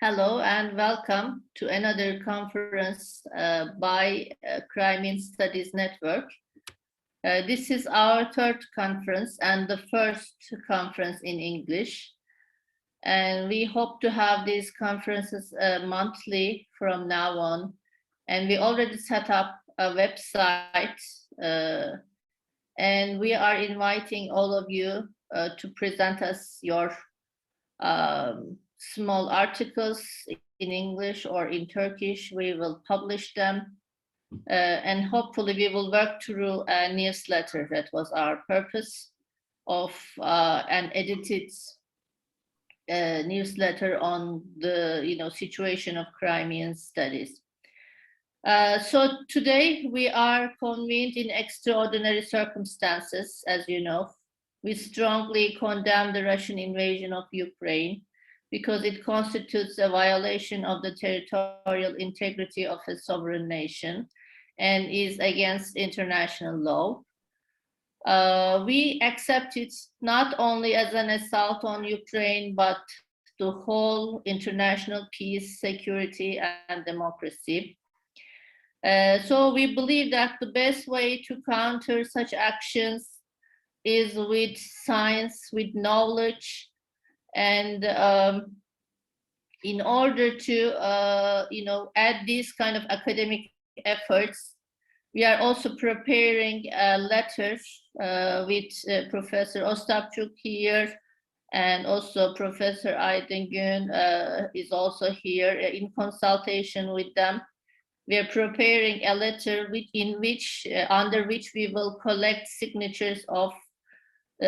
Hello and welcome to another conference by Crimean Studies Network. This is our third conference and the first conference in English. And we hope to have these conferences monthly from now on. And we already set up a website and we are inviting all of you to present us your small articles in English or in Turkish. We will publish them and hopefully we will work through a newsletter. That was our purpose of an edited newsletter on the situation of Crimean studies. So today we are convened in extraordinary circumstances, as you know. We strongly condemn the Russian invasion of Ukraine because it constitutes a violation of the territorial integrity of a sovereign nation and is against international law. We accept it not only as an assault on Ukraine, but the whole international peace, security, and democracy. So we believe that the best way to counter such actions is with science, with knowledge, and in order to add these kind of academic efforts, we are also preparing a letter with Professor Ostapchuk here, and also Professor Aydın is also here in consultation with them. We are preparing a letter under which we will collect signatures of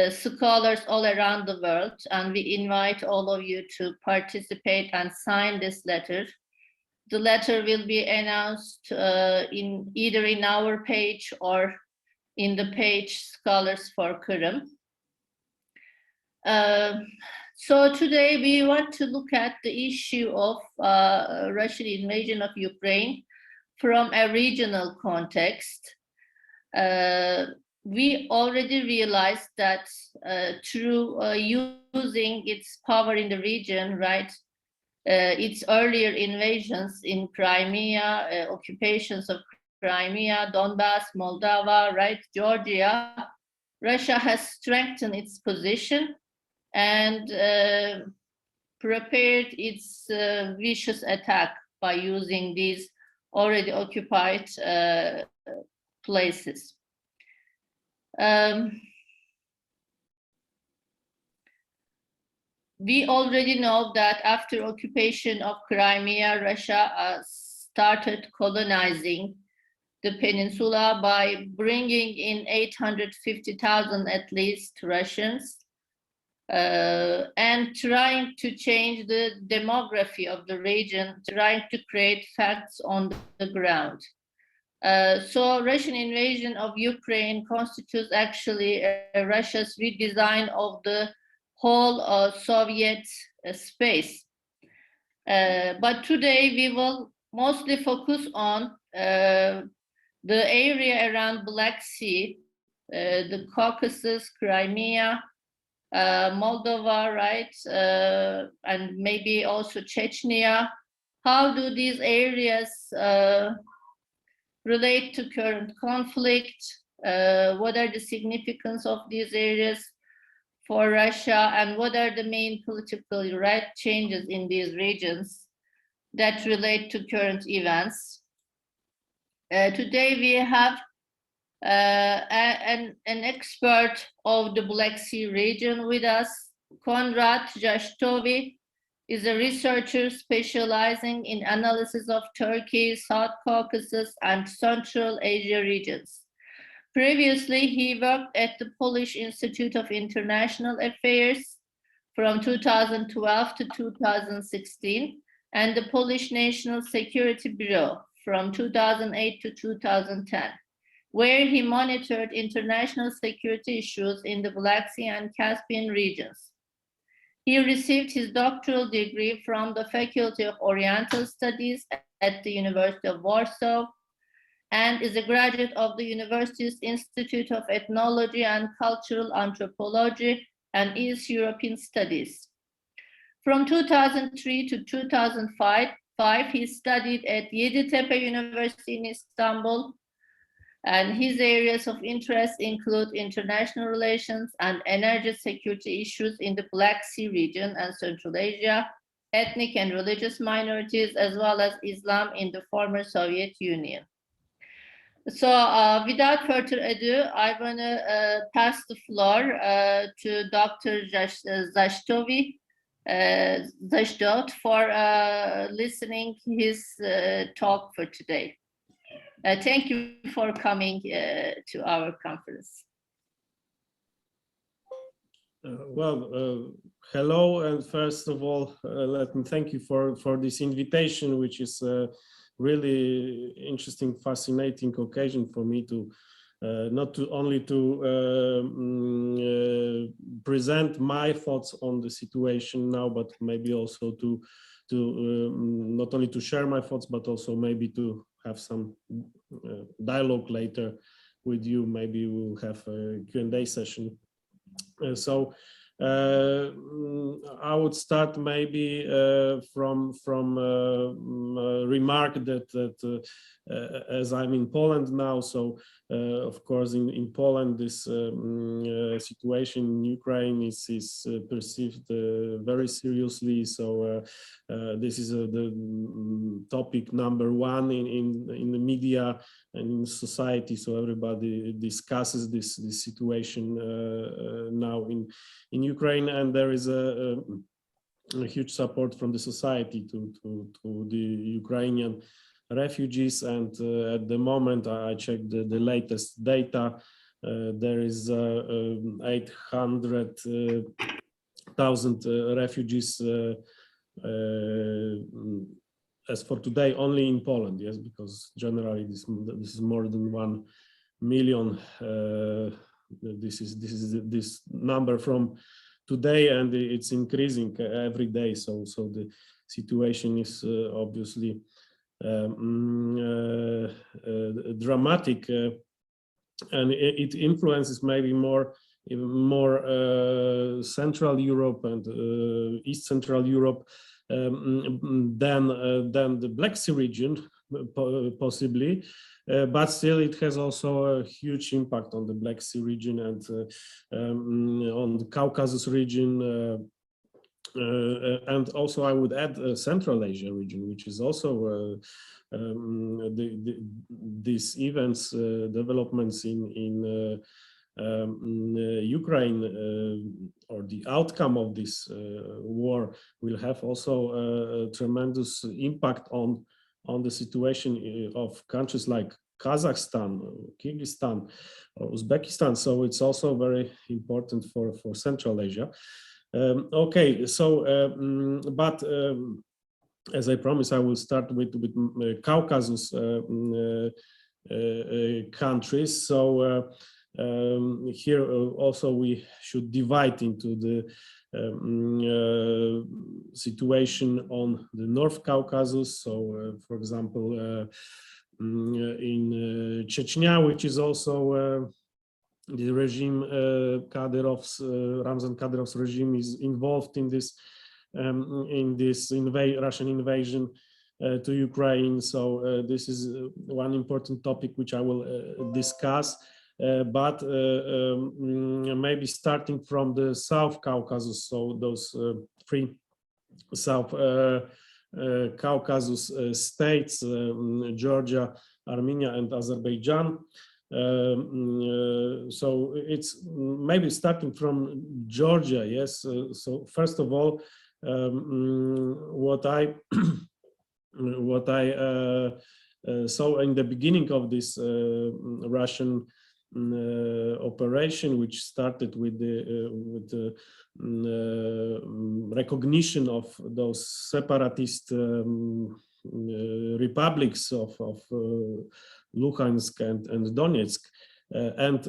scholars all around the world, and we invite all of you to participate and sign this letter. The letter will be announced either in our page or in the page Scholars for Kırım. So today we want to look at the issue of Russian invasion of Ukraine from a regional context. We already realized that through using its power in the region, right, its earlier invasions in Crimea, occupations of Crimea, Donbass, Moldova, right, Georgia, Russia has strengthened its position and prepared its vicious attack by using these already occupied places. We already know that after occupation of Crimea, Russia started colonizing the peninsula by bringing in 850,000 at least Russians and trying to change the demography of the region, trying to create facts on the ground. So Russian invasion of Ukraine constitutes actually Russia's redesign of the whole Soviet space. But today we will mostly focus on the area around Black Sea, the Caucasus, Crimea, Moldova, right, and maybe also Chechnya. How do these areas relate to current conflict? What are the significance of these areas for Russia, and what are the main political changes in these regions that relate to current events? Today we have an expert of the Black Sea region with us. Konrad Zasztowt is a researcher specializing in analysis of Turkey, South Caucasus, and Central Asia regions. Previously, he worked at the Polish Institute of International Affairs from 2012 to 2016, and the Polish National Security Bureau from 2008 to 2010, where he monitored international security issues in the Black Sea and Caspian regions. He received his doctoral degree from the Faculty of Oriental Studies at the University of Warsaw and is a graduate of the university's Institute of Ethnology and Cultural Anthropology and East European Studies. From 2003 to 2005, he studied at Yeditepe University in Istanbul, and his areas of interest include international relations and energy security issues in the Black Sea region and Central Asia, ethnic and religious minorities, as well as Islam in the former Soviet Union. So without further ado, I want to pass the floor to Dr. Zasztowt for listening his talk for today. Thank you for coming to our conference. Hello, and first of all, let me thank you for this invitation, which is really interesting, fascinating occasion for me to not only to present my thoughts on the situation now, but maybe also to not only to share my thoughts, but also maybe to have some dialogue later with you. Maybe we'll have a Q&A session. So I would start maybe from a remark that as I'm in Poland now, so of course in Poland this situation in Ukraine is perceived very seriously. So this is the topic number one in the media and in society. So everybody discusses this situation now in Ukraine, and there is a huge support from the society to the Ukrainian refugees. And at the moment, I checked the latest data. There is 800,000 refugees as for today, only in Poland. Yes, because generally this is more than 1 million. This number from today, and it's increasing every day. So the situation is obviously dramatic, and it influences maybe even more Central Europe and East Central Europe than the Black Sea region, possibly. But still, it has also a huge impact on the Black Sea region and on the Caucasus region, and also I would add Central Asia region, which is also these events, developments in Ukraine, or the outcome of this war will have also a tremendous impact on the situation of countries like Kazakhstan, Kyrgyzstan, or Uzbekistan. So it's also very important for Central Asia. Okay, so but as I promised, I will start with Caucasus countries. So here also we should divide into the situation on the North Caucasus. So, for example, in Chechnya, which is also the regime, Ramzan Kadyrov's regime is involved in this Russian invasion to Ukraine. So this is one important topic which I will discuss. But maybe starting from the South Caucasus, so those three South Caucasus states, Georgia, Armenia, and Azerbaijan. So it's maybe starting from Georgia, yes. So first of all, what I saw in the beginning of this Russian operation, which started with the recognition of those separatist republics of Luhansk and Donetsk, and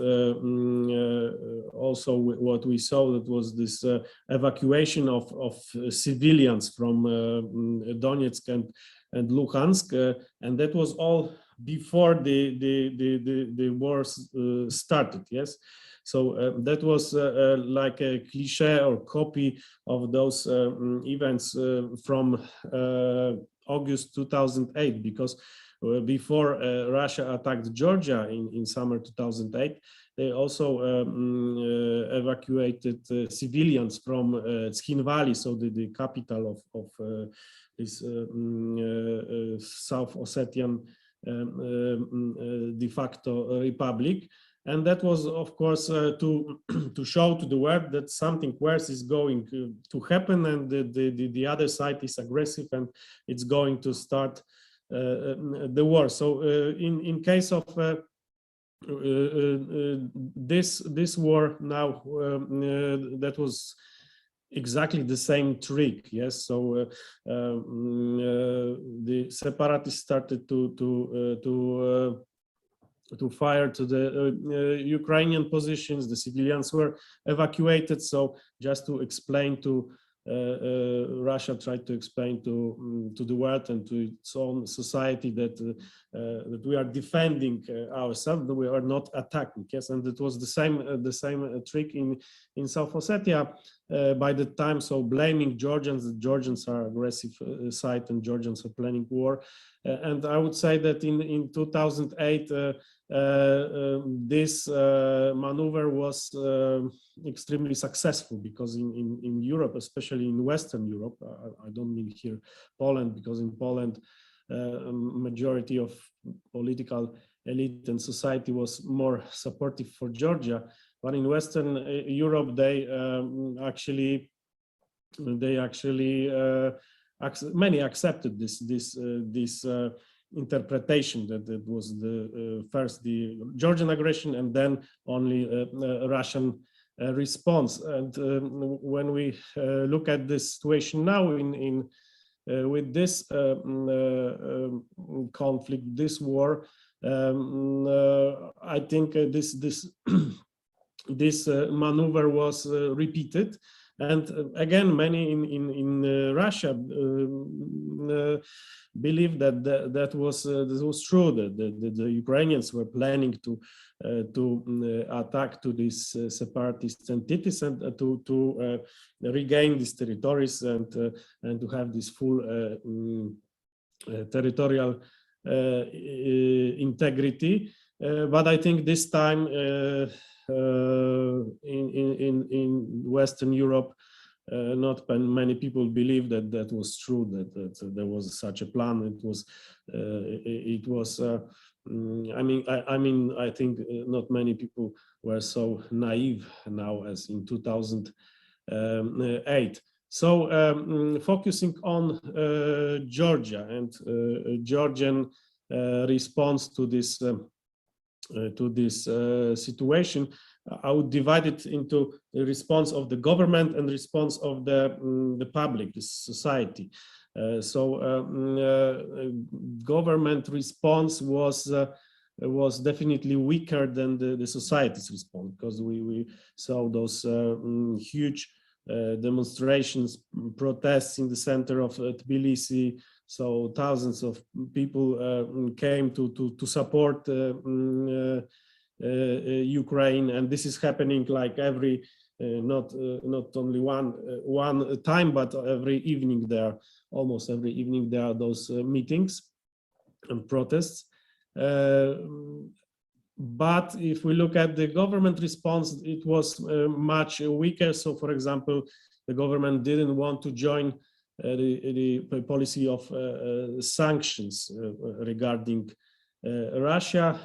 also what we saw, that was this evacuation of civilians from Donetsk and Luhansk, and that was all before the war started. Yes, so that was like a cliche or copy of those events from August 2008, because before Russia attacked Georgia in summer 2008, they also evacuated civilians from Tkhinvali, so the capital of this South Ossetian de facto republic. And that was, of course, to show to the world that something worse is going to happen, and the other side is aggressive and it's going to start the war. So in case of this war now, that was exactly the same trick. Yes, so the separatists started to fire to the Ukrainian positions. The civilians were evacuated. So just to explain to Russia tried to explain to the world and to its own society that that we are defending ourselves, that we are not attacking. Yes, and it was the same trick in South Ossetia by the time. So blaming Georgians, the Georgians are aggressive side and Georgians are planning war. And I would say that in 2008 this maneuver was extremely successful, because in Europe, especially in Western Europe, I don't mean here Poland, because in Poland majority of political elite and society was more supportive for Georgia, but in Western Europe they actually many accepted this interpretation that it was the first the Georgian aggression and then only Russian response. And when we look at this situation now in with this conflict, this war, I think this maneuver was repeated. And again, many in Russia believe that that was true. That the Ukrainians were planning to attack to these separatist entities and to regain these territories and to have this full territorial integrity. But I think this time in Western Europe, not many people believe that that was true, that there was such a plan. It was I think not many people were so naive now as in 2008. So focusing on Georgia and Georgian response to this situation, I would divide it into the response of the government and response of the public, the society. Government response was definitely weaker than the society's response, because we saw those huge demonstrations, protests in the center of Tbilisi. So thousands of people came to support Ukraine, and this is happening like every not only one time, but every evening there, almost every evening there are those meetings and protests. But if we look at the government response, it was much weaker. So, for example, the government didn't want to join the policy of sanctions regarding Russia,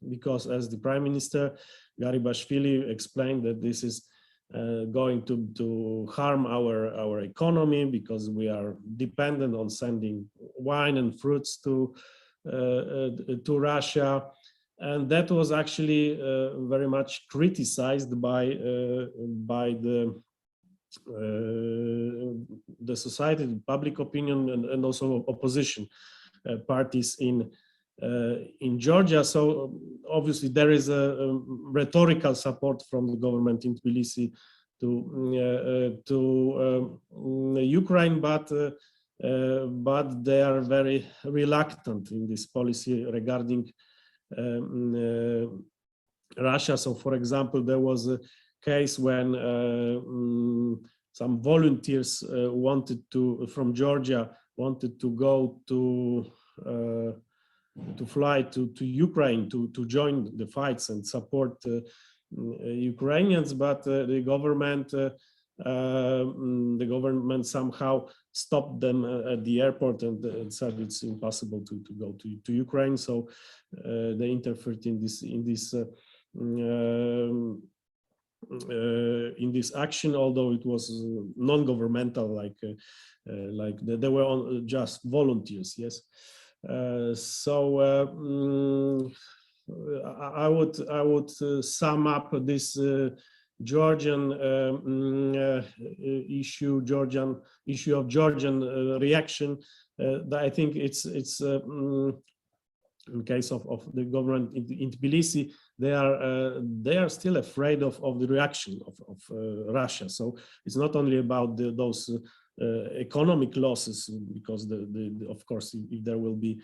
because, as the Prime Minister Garibashvili explained, that this is going to harm our economy, because we are dependent on sending wine and fruits to Russia. And that was actually very much criticized by the society, the public opinion, and also opposition parties in Georgia. So obviously there is a rhetorical support from the government in Tbilisi to Ukraine, but but they are very reluctant in this policy regarding Russia. So, for example, there was a case when some volunteers from Georgia wanted to go to fly to Ukraine to join the fights and support Ukrainians, but the government somehow stopped them at the airport and said it's impossible to go to Ukraine. So they interfered in this action, although it was non-governmental, like they were just volunteers. Yes. I would sum up this Georgian issue of Georgian reaction. I think it's in case of the government in Tbilisi, they are still afraid of the reaction of Russia. So it's not only about those economic losses, because of course, if there will be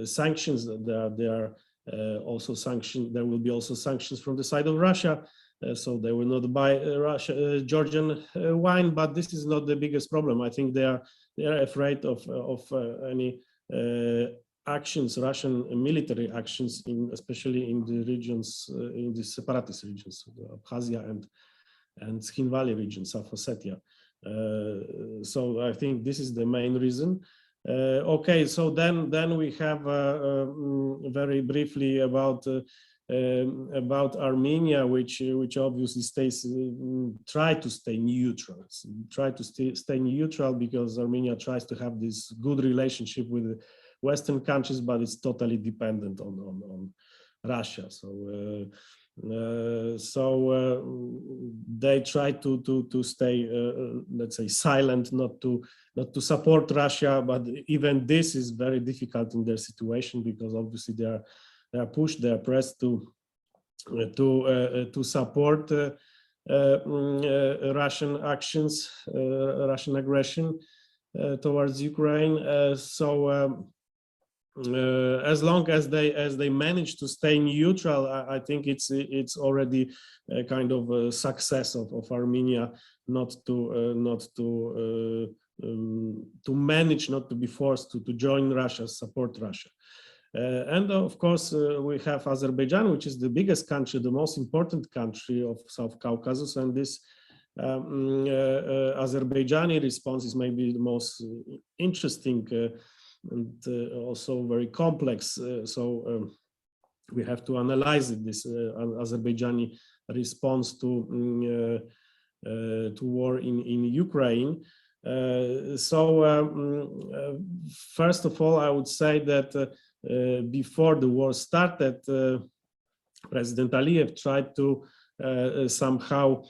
sanctions, there are also sanctions. There will be also sanctions from the side of Russia. So they will not buy Georgian wine, but this is not the biggest problem. I think they are afraid of any actions, Russian military actions, especially in the regions, in the separatist regions, Abkhazia and Skhin Valley region, South Ossetia. So I think this is the main reason. Okay, so then we have very briefly about Armenia, which obviously try to stay neutral. Stay neutral because Armenia tries to have this good relationship with Western countries, but it's totally dependent on Russia. So they try to stay, let's say, silent, not to support Russia. But even this is very difficult in their situation, because obviously they are pushed, they are pressed to support Russian actions, Russian aggression towards Ukraine. As long as they manage to stay neutral, I think it's already a kind of a success of Armenia not to manage, not to be forced to join Russia, support Russia. And of course, we have Azerbaijan, which is the biggest country, the most important country of South Caucasus, and this Azerbaijani response is maybe the most interesting and also very complex. So we have to analyze it, this Azerbaijani response to war in Ukraine. First of all, I would say that before the war started, President Aliyev tried to somehow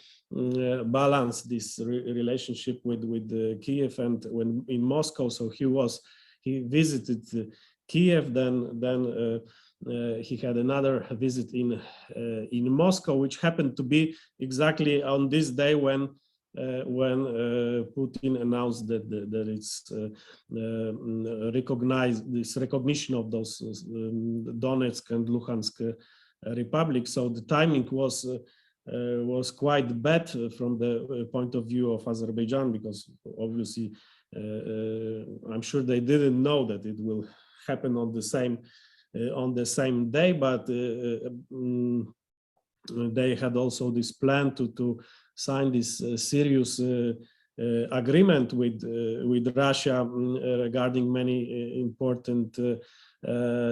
balance this relationship with Kiev and when in Moscow. So he visited Kiev, then he had another visit in Moscow, which happened to be exactly on this day when Putin announced that it's recognition of those Donetsk and Luhansk republics. So the timing was quite bad from the point of view of Azerbaijan, because obviously I'm sure they didn't know that it will happen on the same day, but they had also this plan to sign this serious agreement with Russia regarding many important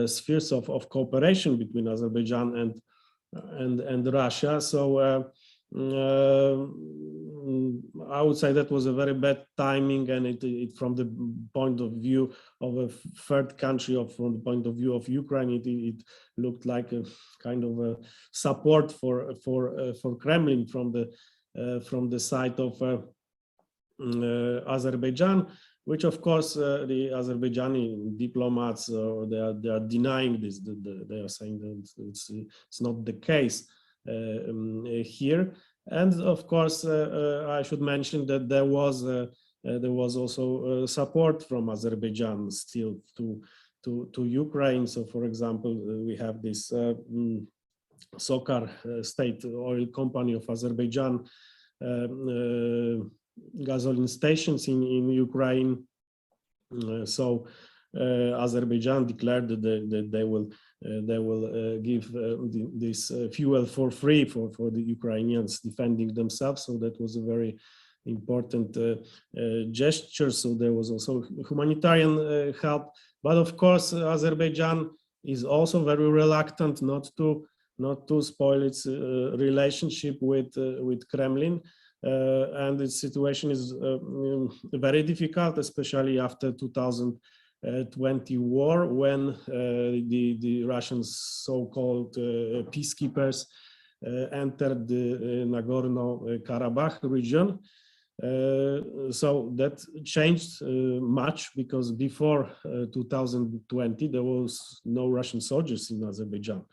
spheres of cooperation between Azerbaijan and Russia. So I would say that was a very bad timing, and it from the point of view of a third country, or from the point of view of Ukraine, it looked like a kind of a support for Kremlin from the side of Azerbaijan, which of course the Azerbaijani diplomats they are denying this. They are saying that it's not the case here. And of course, I should mention that there was there was also support from Azerbaijan still to Ukraine. So, for example, we have this Sokar state oil company of Azerbaijan gasoline stations in Ukraine. So Azerbaijan declared that they will give this fuel for free for the Ukrainians defending themselves. So that was a very important gesture. So there was also humanitarian help, but of course Azerbaijan is also very reluctant not to spoil its relationship with Kremlin. And the situation is very difficult, especially after 2020 war, when the Russian so-called peacekeepers entered the Nagorno-Karabakh region. So that changed much, because before 2020 there was no Russian soldiers in Azerbaijan.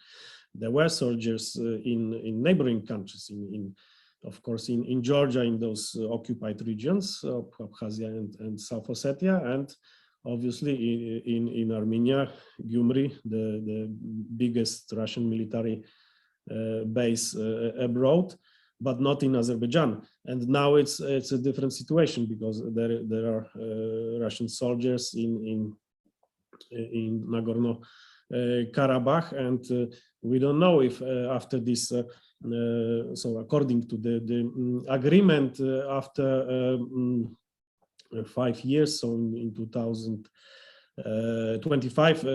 There were soldiers in neighboring countries, of course, in Georgia, in those occupied regions of Abkhazia and South Ossetia, and obviously in Armenia, Gyumri, the biggest Russian military base abroad, but not in Azerbaijan. And now it's a different situation, because there are Russian soldiers in Nagorno-Karabakh, and we don't know if after this. So according to the agreement, after 5 years, so in 2025,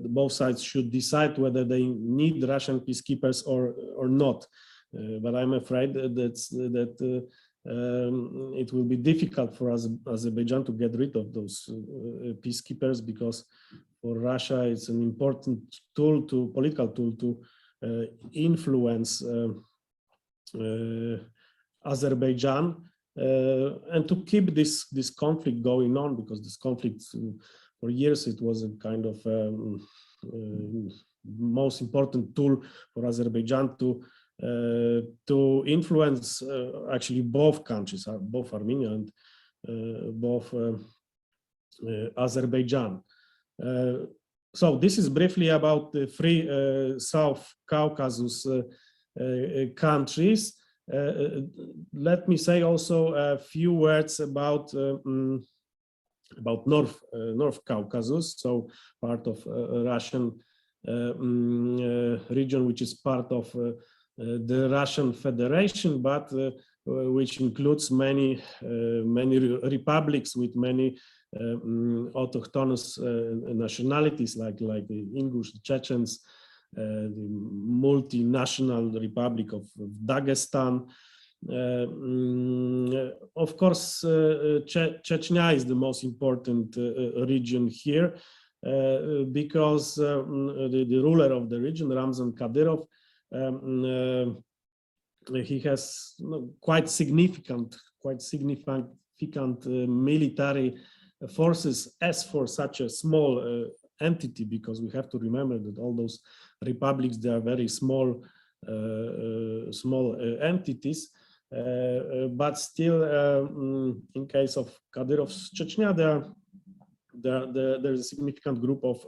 both sides should decide whether they need Russian peacekeepers or not. But I'm afraid that it will be difficult for Azerbaijan to get rid of those peacekeepers, because for Russia it's an important political tool to influence Azerbaijan and to keep this conflict going on, because this conflict for years it was a kind of most important tool for Azerbaijan to influence actually both countries, both Armenia and both Azerbaijan. So this is briefly about the three South Caucasus countries. Let me say also a few words about North Caucasus, so part of Russian region, which is part of the Russian Federation, but which includes many republics with many autochthonous nationalities, like the Ingush, the Chechens, the multinational Republic of Dagestan. Of course, Chechnya is the most important region here, because the ruler of the region, Ramzan Kadyrov, he has quite significant military forces as for such a small entity, because we have to remember that all those republics, they are very small entities, but still in case of Kadyrov's Chechnya, there's a significant group of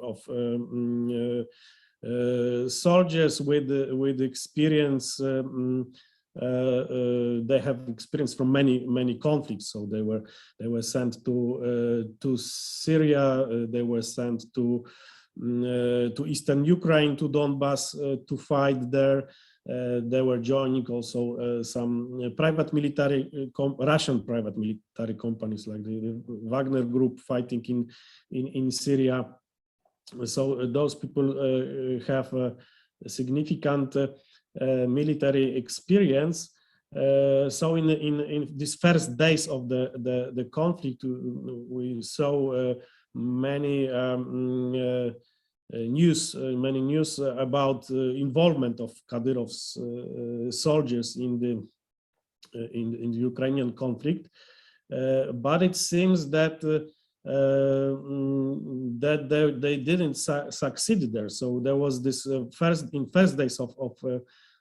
soldiers with experience. They have experience from many conflicts. So they were sent to Syria. They were sent to eastern Ukraine, to Donbass, to fight there. They were joining also some private military, Russian private military companies, like the Wagner group fighting in Syria. So those people have a significant military experience. So in these first days of the conflict, we saw many news about involvement of Kadyrov's soldiers in the Ukrainian conflict, but it seems that they didn't succeed there. So there was this first days of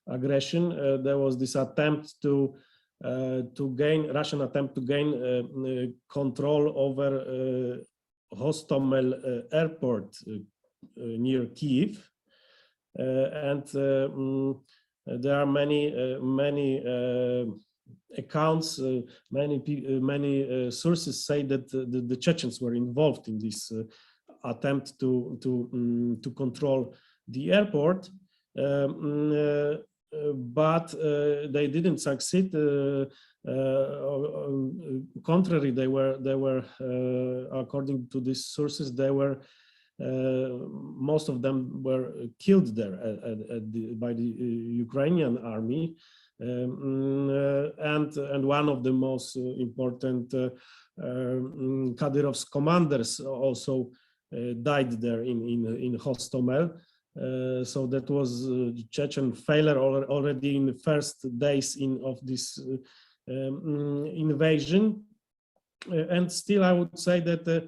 aggression, there was this attempt to Russian attempt to gain control over Hostomel airport near Kyiv, and there are many accounts. Many sources say that the Chechens were involved in this attempt to control the airport, but they didn't succeed. Contrary, they were according to these sources, they were most of them were killed there by the Ukrainian army, and one of the most important Kadyrov's commanders also died there in Hostomel. So that was Chechen failure already in the first days of this invasion. And still, I would say that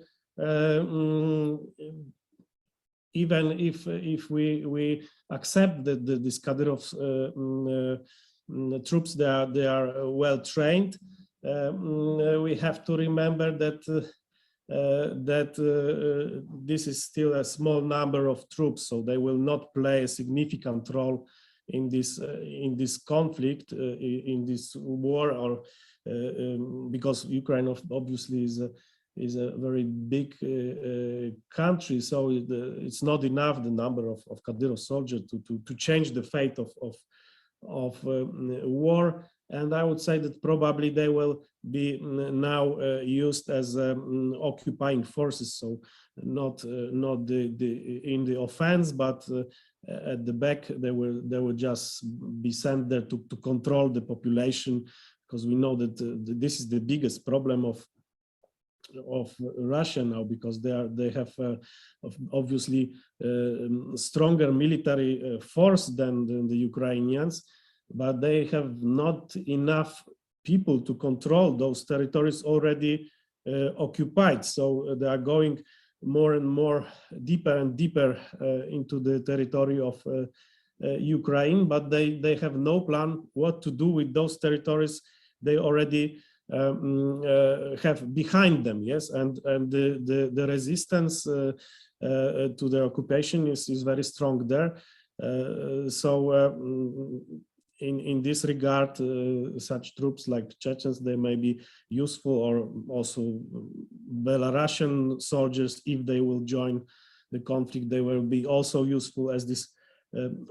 even if we accept that this Kadyrov's troops, they are well trained, we have to remember that this is still a small number of troops, so they will not play a significant role in this conflict, in this war, or because Ukraine obviously is a very big country, so it's not enough the number of Kadyrov soldiers to change the fate of war. And I would say that probably they will be now used as occupying forces, so not in the offense, but at the back they will just be sent there to control the population, because we know that this is the biggest problem of Russia now, because they have obviously stronger military force than the Ukrainians, but they have not enough people to control those territories already occupied. So they are going more and more deeper and deeper into the territory of Ukraine, but they have no plan what to do with those territories they already have behind them. Yes, and the resistance to the occupation is very strong there. In this regard, such troops like Chechens, they may be useful, or also Belarusian soldiers, if they will join the conflict, they will be also useful as these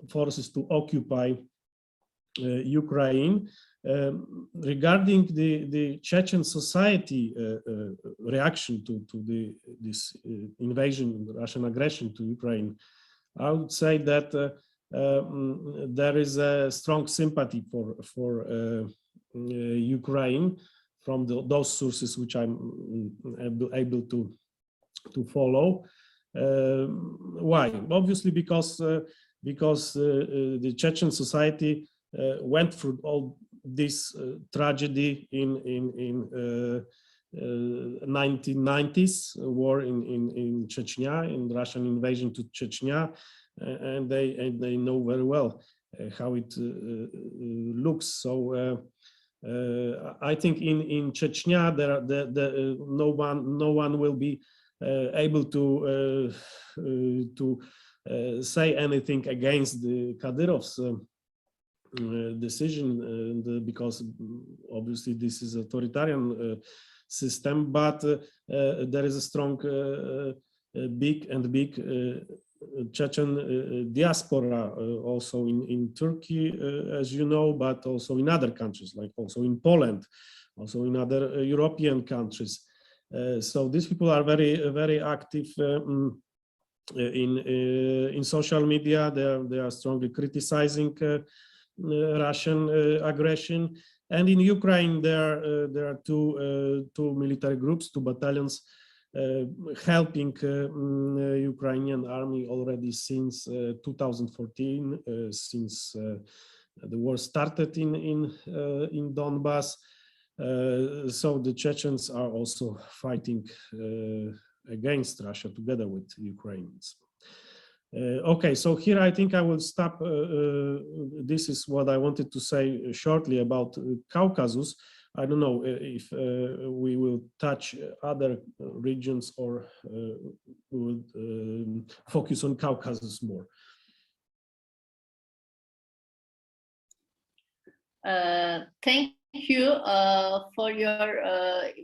forces to occupy Ukraine. Regarding the Chechen society reaction to this invasion, Russian aggression to Ukraine, I would say that there is a strong sympathy for Ukraine from those sources which I'm able to follow. Why? Obviously, because the Chechen society went through all this tragedy in 1990s, war in Chechnya, in Russian invasion to Chechnya. And they know very well how it looks. So I think in Chechnya no one will be able to say anything against the Kadyrov's decision, because obviously this is an authoritarian system. But there is a strong, big Chechen diaspora also in Turkey, as you know, but also in other countries, like also in Poland, also in other European countries. So these people are very active in social media. They are strongly criticizing Russian aggression. And in Ukraine, there are two military groups, two battalions, helping Ukrainian army already since 2014, since the war started in Donbass. So the Chechens are also fighting against Russia together with Ukrainians. Okay, so here I think I will stop. This is what I wanted to say shortly about Caucasus. I don't know if we will touch other regions or we will focus on Caucasus more. Thank you for your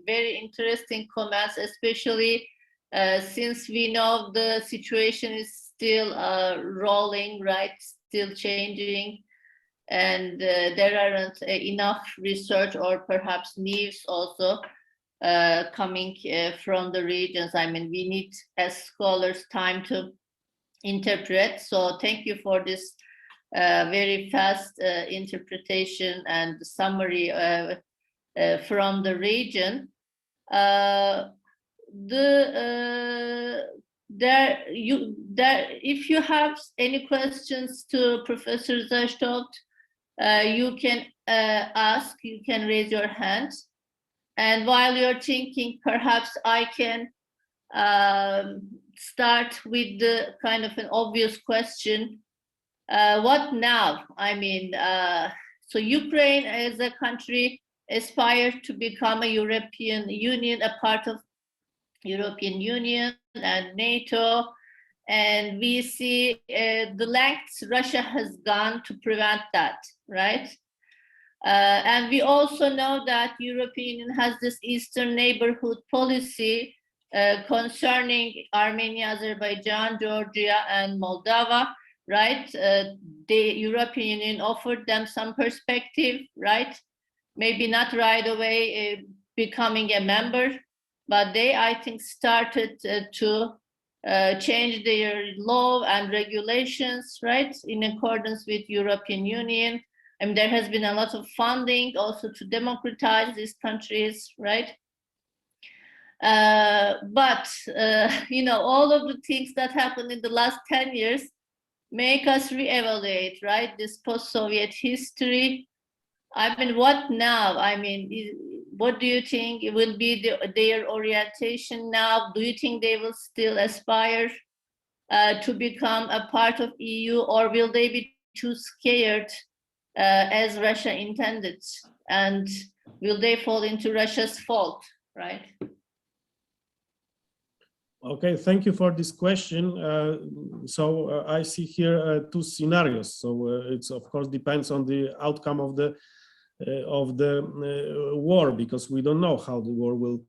very interesting comments, especially since we know the situation is still rolling, right? Still changing, and there aren't enough research or perhaps news also coming from the regions. I mean, we need as scholars time to interpret. So thank you for this very fast interpretation and summary from the region. If you have any questions to Professor Zasztowt, you can ask, you can raise your hand. And while you're thinking, perhaps I can start with the kind of an obvious question. What now? I mean, so Ukraine as a country aspires to become a European Union, a part of European Union and NATO, and we see the lengths Russia has gone to prevent that, right? And we also know that European Union has this Eastern neighborhood policy concerning Armenia, Azerbaijan, Georgia, and Moldova, right? The European Union offered them some perspective, right? Maybe not right away becoming a member, but they, I think, started to change their law and regulations, right, in accordance with European Union. I mean, there has been a lot of funding also to democratize these countries, right? But you know, all of the things that happened in the last 10 years make us reevaluate, right, this post-Soviet history. I mean, what now? I mean, what do you think it will be their orientation now? Do you think they will still aspire to become a part of EU, or will they be too scared as Russia intended? And will they fall into Russia's fault, right? Okay, thank you for this question. I see here two scenarios. So it's of course depends on the outcome of the war, because we don't know how the war will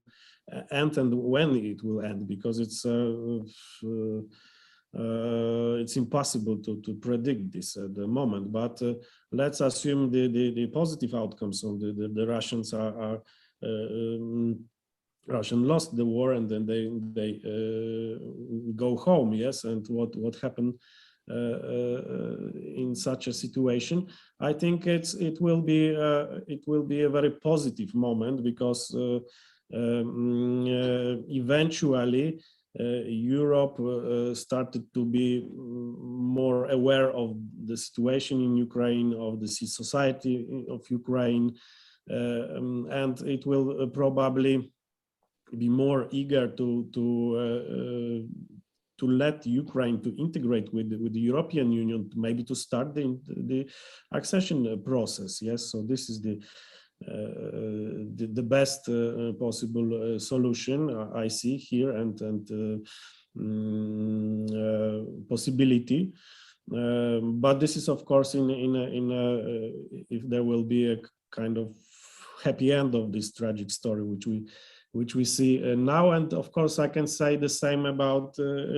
end and when it will end, because it's impossible to predict this at the moment. But let's assume the positive outcomes. So the Russians are Russian lost the war, and then they go home. Yes, and what happened in such a situation? I think it will be a very positive moment, because eventually Europe started to be more aware of the situation in Ukraine, of the society of Ukraine, and it will probably be more eager to let Ukraine to integrate with the European Union, maybe to start the accession process. Yes, so this is the best possible solution I see here, and possibility. But this is of course if there will be a kind of happy end of this tragic story, which we see now. And of course, I can say the same about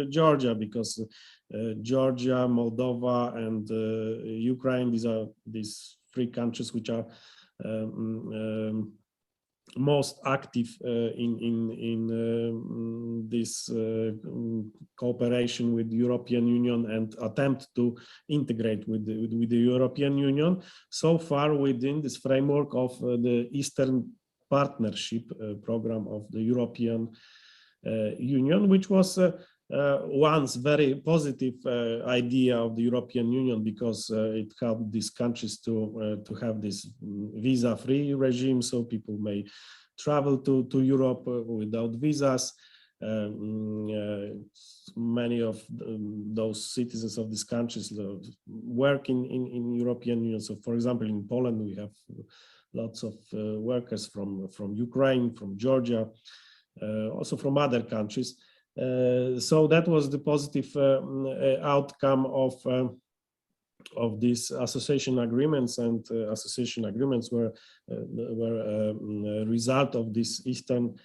Georgia, because Georgia, Moldova, and Ukraine, these three countries which are most active in this cooperation with the European Union and attempt to integrate with the European Union, so far within this framework of the Eastern Partnership program of the European Union, which was once very positive idea of the European Union, because it helped these countries to have this visa-free regime, so people may travel to Europe without visas. many of those citizens of these countries work in European Union. So, for example, in Poland, we have lots of workers from Ukraine, from Georgia, also from other countries. So that was the positive outcome of these association agreements, and association agreements were a result of this Eastern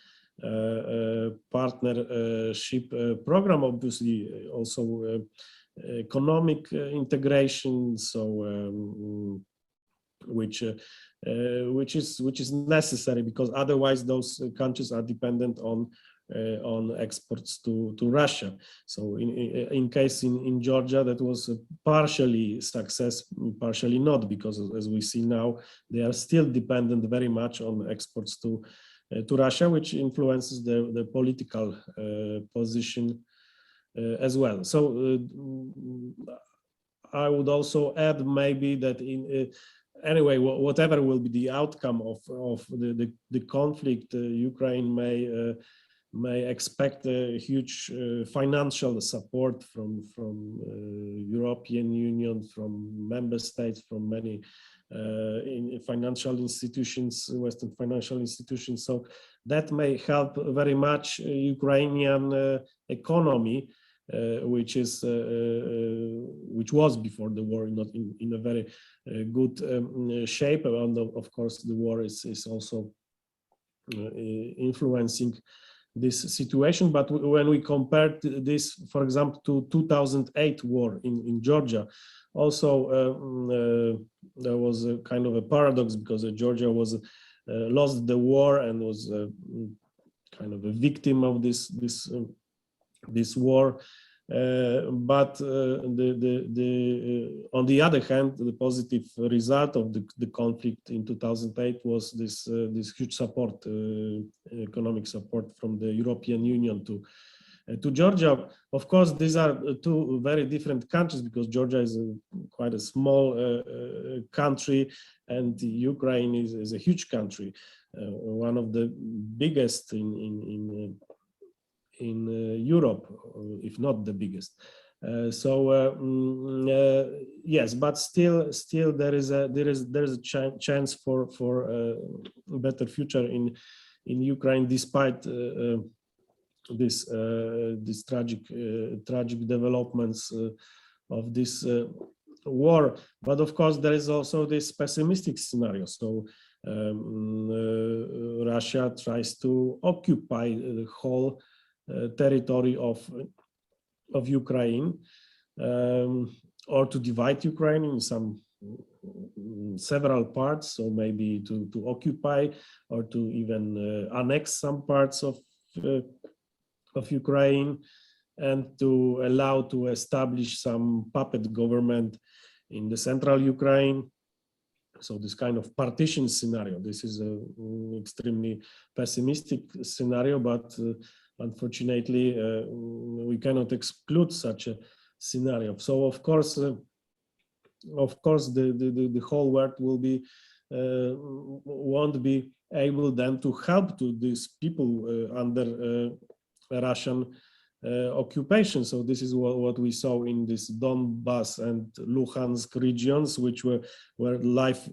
partnership program, obviously also economic integration, so which is necessary, because otherwise those countries are dependent on exports to Russia. So in case in Georgia, that was partially success, partially not, because as we see now, they are still dependent very much on exports to Russia, which influences the political position as well. So I would also add maybe that anyway, whatever will be the outcome of the conflict, Ukraine may expect a huge financial support from European Union, from member states, from many financial institutions, Western financial institutions. So that may help very much Ukrainian economy, which was before the war not in a very good shape. And of course, the war is also influencing this situation. But when we compared this, for example, to 2008 war in Georgia, also there was a kind of a paradox, because Georgia was lost the war and was kind of a victim of this war. But on the other hand, the positive result of the conflict in 2008 was this huge support, economic support from the European Union to Georgia. Of course, these are two very different countries, because Georgia is quite a small country, and Ukraine is a huge country, one of the biggest in Europe, if not the biggest. Yes, but still there is a chance for a better future in Ukraine, despite this tragic developments of this war. But of course, there is also this pessimistic scenario. So Russia tries to occupy the whole territory of Ukraine, or to divide Ukraine in several parts, so maybe to occupy or to even annex some parts of Ukraine, and to allow to establish some puppet government in the central Ukraine. So this kind of partition scenario, this is an extremely pessimistic scenario, but unfortunately, we cannot exclude such a scenario. So of course, the whole world won't be able then to help to these people under Russian occupation. So this is what we saw in this Donbas and Luhansk regions, which were life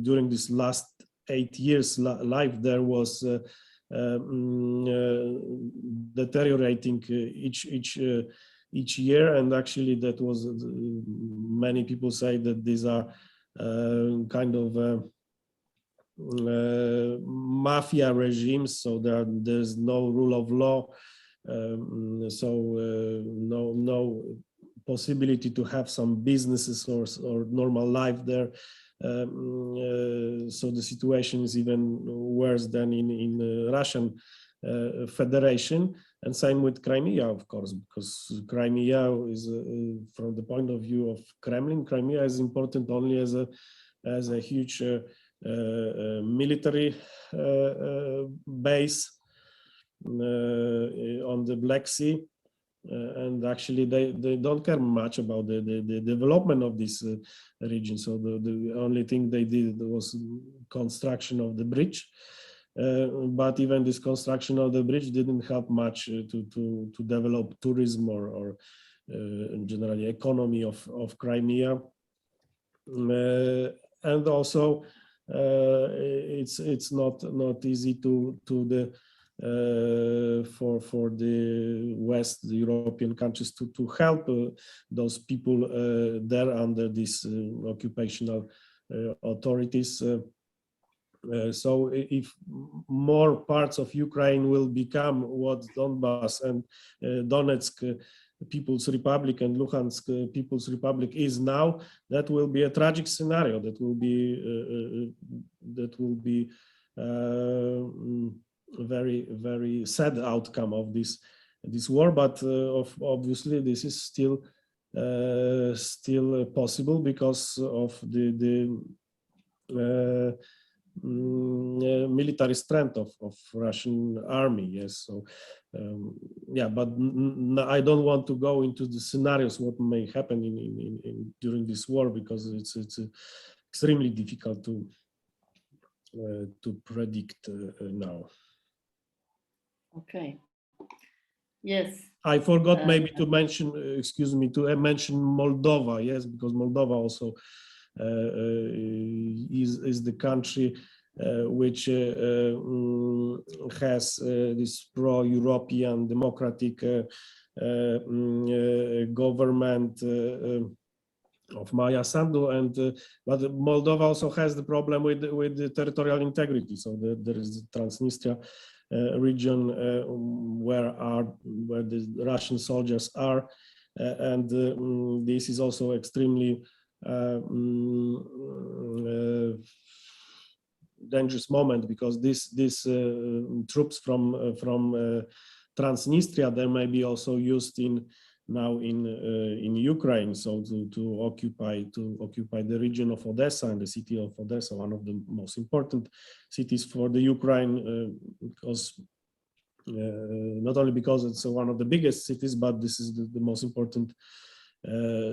during this last 8 years. Life there was deteriorating each year, and actually that was many people say that these are kind of mafia regimes, so there's no rule of law, no possibility to have some businesses or normal life there. So the situation is even worse than in Russian Federation, and same with Crimea, of course, because Crimea is, from the point of view of Kremlin, Crimea is important only as a huge military base on the Black Sea. And actually they don't care much about the development of this region. So the only thing they did was construction of the bridge. but even this construction of the bridge didn't help much to develop tourism or generally economy of Crimea. And also it's not easy for the West, the European countries to help those people there under these occupational authorities. So if more parts of Ukraine will become what Donbass and Donetsk People's Republic and Luhansk People's Republic is now, that will be a tragic scenario. That will be very, very sad outcome of this war. But obviously this is still possible because of the military strength of Russian army. Yes, so yeah, but I don't want to go into the scenarios what may happen during this war, because it's extremely difficult to predict now. Okay. Yes. I forgot maybe to mention, excuse me, to mention Moldova. Yes, because Moldova also is the country which has this pro-European democratic government of Maia Sandu, and but Moldova also has the problem with the territorial integrity. So there is the Transnistria region where the Russian soldiers are, and this is also extremely dangerous moment, because these troops from Transnistria, they may be also used now in Ukraine, so to occupy the region of Odessa and the city of Odessa, one of the most important cities for the Ukraine, because not only because it's one of the biggest cities, but this is the most important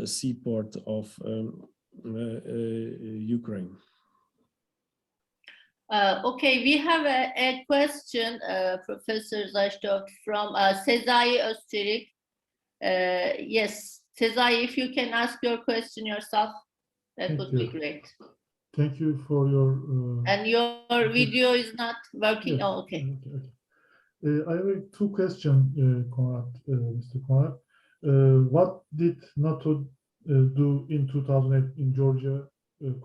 seaport of Ukraine. Okay, we have a question, Professor Zasztowt, from Sezai Özçelik. Yes, Sezai, if you can ask your question yourself, that would be great. Thank you for your... and your video is not working? Yes. Oh, okay. I have two questions, Konrad, Mr. Konrad. What did NATO do in 2008 in Georgia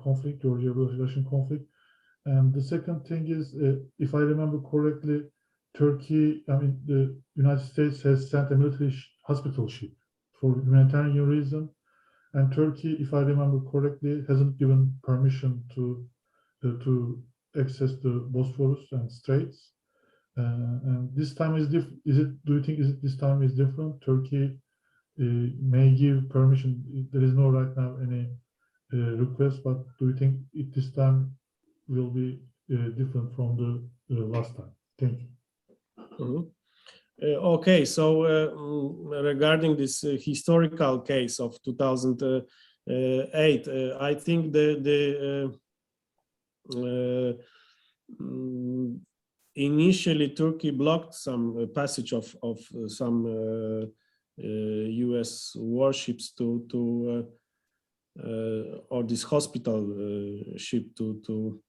conflict, Georgia-Russian conflict? And the second thing is, if I remember correctly, Turkey, the United States has sent a military hospital ship for humanitarian reason, and Turkey, if I remember correctly, hasn't given permission to access the Bosphorus and Straits. And this time is different. Do you think this time is different? Turkey may give permission. There is no right now any request, but do you think this time will be different from the last time? Thank you. Mm-hmm. Okay, so regarding this historical case of 2008, I think initially Turkey blocked some passage of some U.S. warships to or this hospital ship to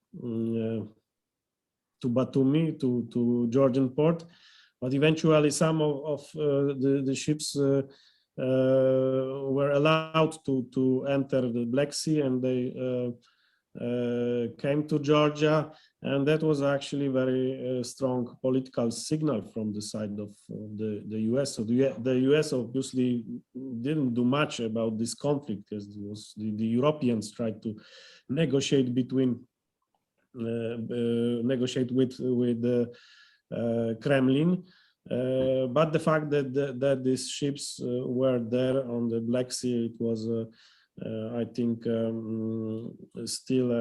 Batumi, to Georgian port, but eventually some of the ships were allowed to enter the Black Sea, and they came to Georgia, and that was actually very strong political signal from the side of the US. So the US obviously didn't do much about this conflict, because it was the Europeans tried to negotiate with the Kremlin. But the fact that these ships were there on the Black Sea, it was I think still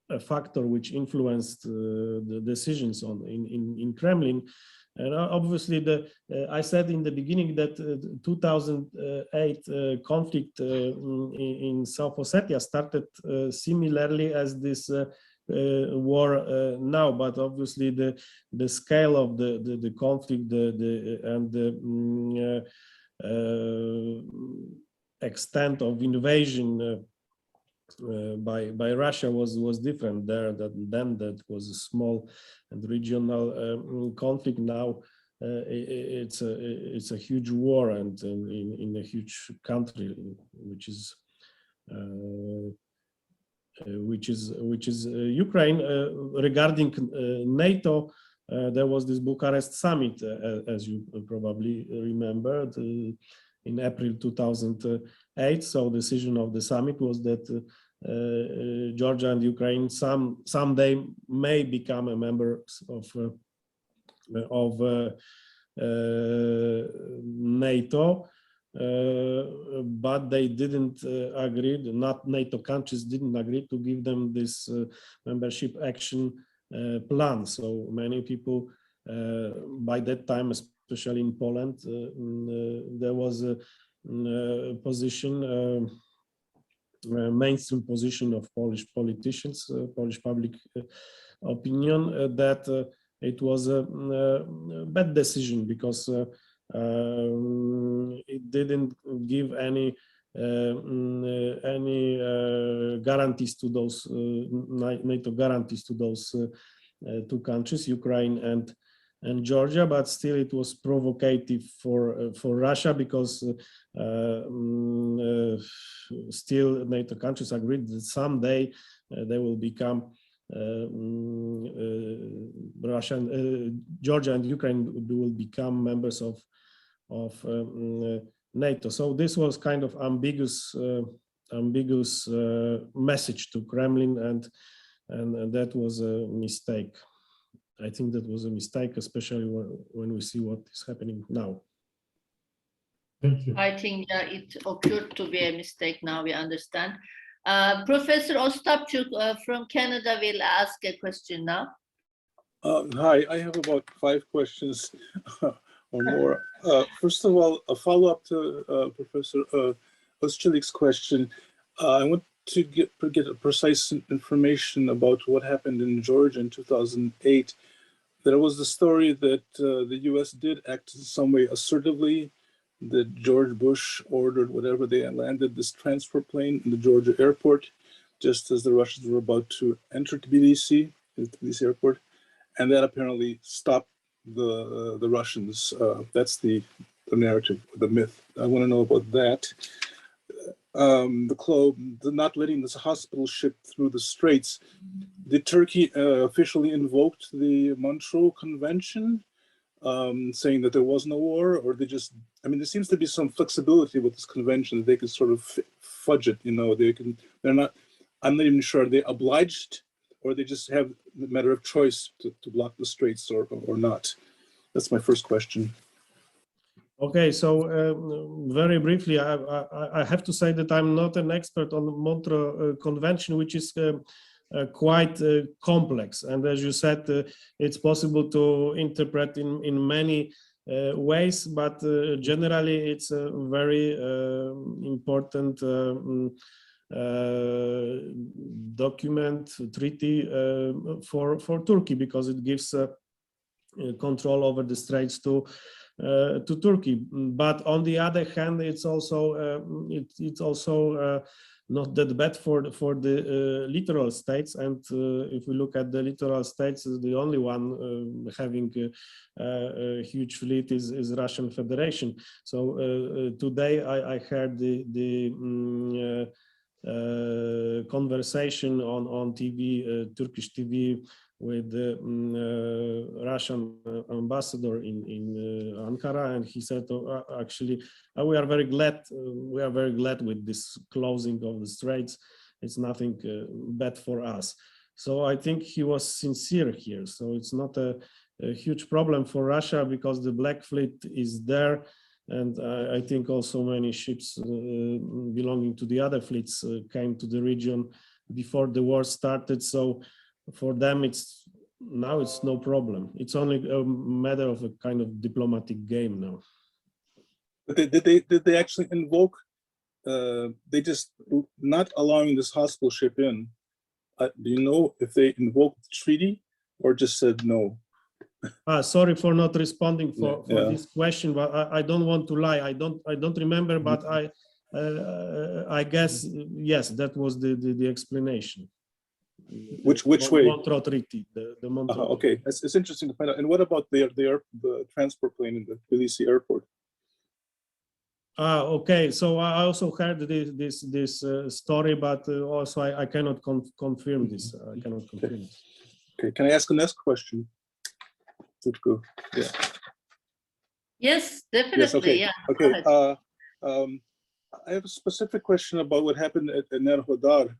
a factor which influenced the decisions in Kremlin. And obviously, I said in the beginning that 2008 conflict in South Ossetia started similarly as this war now, but obviously the scale of the conflict, and the extent of invasion by Russia was different there. Then that was a small and regional conflict. Now it's a huge war, and in a huge country, which is Ukraine. Regarding NATO, there was this Bucharest summit, as you probably remember, in April 2008. So the decision of the summit was that Georgia and Ukraine someday may become a members of NATO. But they didn't agree, not NATO countries didn't agree to give them this membership action plan. So many people by that time, especially in Poland, there was a position, mainstream position of Polish politicians, Polish public opinion, that it was a bad decision, because it didn't give any guarantees to those NATO guarantees to those two countries, Ukraine and Georgia, but still it was provocative for Russia, because still NATO countries agreed that someday they will become Georgia and Ukraine will become members of NATO. So this was kind of ambiguous message to Kremlin, and that was a mistake. I think that was a mistake, especially when we see what is happening now. Thank you. I think it occurred to be a mistake. Now we understand. Professor Ostapchuk from Canada will ask a question now. Hi, I have about 5 questions or more. First of all, a follow-up to Professor Ostapchuk's question. I want to get precise information about what happened in Georgia in 2008. There was the story that the US did act in some way assertively, that George Bush ordered whatever, they landed this transfer plane in the Georgia airport, just as the Russians were about to enter Tbilisi, airport, and that apparently stopped the Russians. That's the narrative, the myth. I want to know about that. The not letting this hospital ship through the straits. Did Turkey officially invoked the Montreux Convention, saying that there was no war, or they just, I mean, there seems to be some flexibility with this convention that they can sort of fudge it, you know, they're not, I'm not even sure, are they obliged, or they just have the matter of choice to block the straits or not? That's my first question. Okay, so very briefly, I have to say that I'm not an expert on the Montreux Convention, which is quite complex. And as you said, it's possible to interpret in many ways, but generally it's a very important document, treaty for Turkey, because it gives control over the straits to Turkey. But on the other hand, it's also not that bad for the littoral states. And if we look at the littoral states, the only one having a huge fleet is Russian Federation. So today I heard the conversation on TV, Turkish TV, with the Russian ambassador in Ankara, and he said, actually, we are very glad with this closing of the straits. It's nothing bad for us. So I think he was sincere here. So it's not a huge problem for Russia, because the Black Fleet is there, and I think also many ships belonging to the other fleets came to the region before the war started. So for them, it's no problem. It's only a matter of a kind of diplomatic game now. But did they actually invoke? They just not allowing this hospital ship in. do you know if they invoked the treaty or just said no? Sorry for not responding for Yeah. this question, but I don't want to lie. I don't remember, but I guess yes, that was the explanation. Which way? Montreux Treaty. The Montreux. Okay, it's interesting to find out. And what about the transport plane in the Tbilisi airport? Okay. So I also heard this story, but also I cannot confirm this. I cannot confirm this. Okay, can I ask the next question? Tutku. Yeah. Yes, definitely. Yes, okay. Yeah. Okay. I have a specific question about what happened at Enerhodar,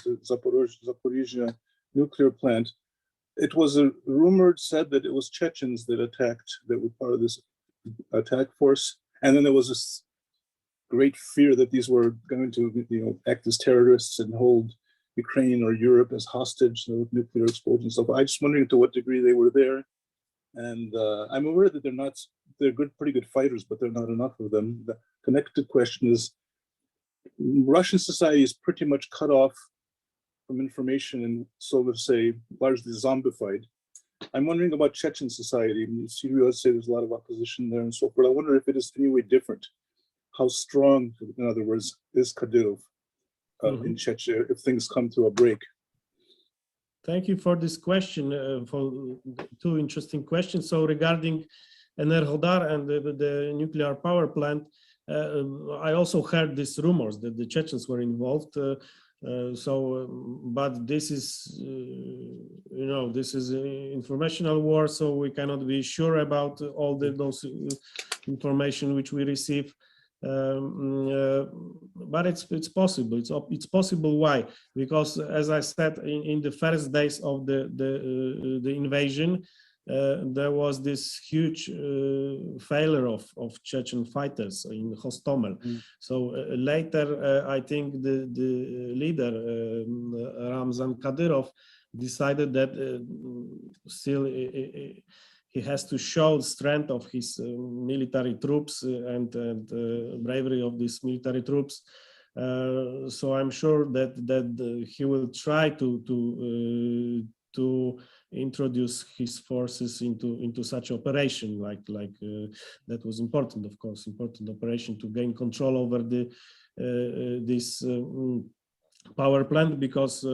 the Zaporizhia nuclear plant. It was said that it was Chechens that attacked, that were part of this attack force. And then there was this great fear that these were going to, act as terrorists and hold Ukraine or Europe as hostage with nuclear explosions. So I'm just wondering to what degree they were there. And I'm aware that they're pretty good fighters, but there are not enough of them. The connected question is, Russian society is pretty much cut off from information and, so to say, largely zombified. I'm wondering about Chechen society. In Syria, say there's a lot of opposition there and so forth. I wonder if it is any way different. How strong, in other words, is Kadyrov in Chechnya if things come to a break? Thank you for this question, for two interesting questions. So regarding Enerhodar and the nuclear power plant, I also heard these rumors that the Chechens were involved. But this is, this is an informational war, so we cannot be sure about all those information which we receive. But it's possible. It's possible. Why? Because, as I said, in the first days of the invasion, there was this huge failure of Chechen fighters in Hostomel. So later, I think the leader, Ramzan Kadyrov, decided that still he has to show the strength of his military troops and bravery of these military troops. So I'm sure that he will try to introduce his forces into such operation, like that was important, of course, important operation to gain control over this power plant, because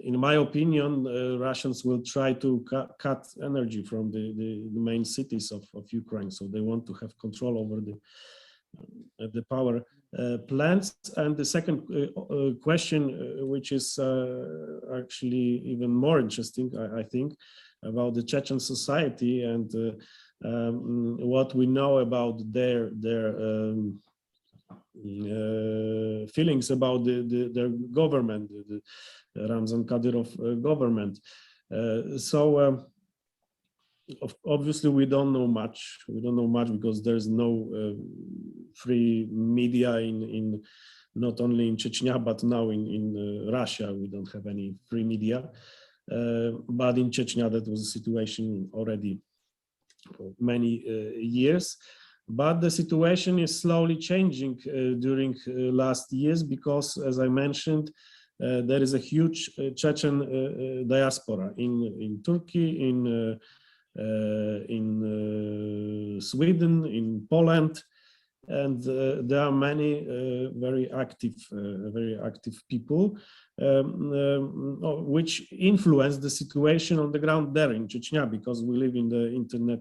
in my opinion, Russians will try to cut energy from the main cities of Ukraine. So they want to have control over the power plants. And the second question, which is actually even more interesting, I think, about the Chechen society and what we know about their feelings about their government, the Ramzan Kadyrov government. Obviously, we don't know much. We don't know much because there's no free media in not only in Chechnya but now in Russia. We don't have any free media. But in Chechnya, that was a situation already for many years. But the situation is slowly changing during last years because, as I mentioned, there is a huge Chechen diaspora in Turkey, in Sweden, in Poland, and there are many very active people which influence the situation on the ground there in Chechnya, because we live in the internet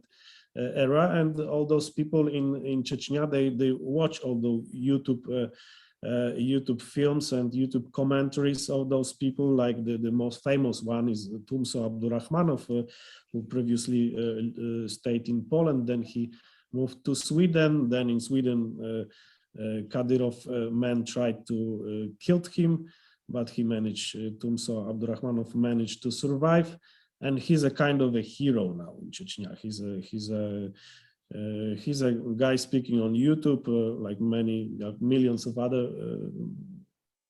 era, and all those people in Chechnya, they watch all the YouTube films and YouTube commentaries of those people. Like the most famous one is Tumso Abdurrahmanov, who previously stayed in Poland. Then he moved to Sweden. Then in Sweden, Kadyrov men tried to kill him, but he managed. Tumso Abdurrahmanov managed to survive, and he's a kind of a hero now in Chechnya. He's a guy speaking on YouTube, like millions of other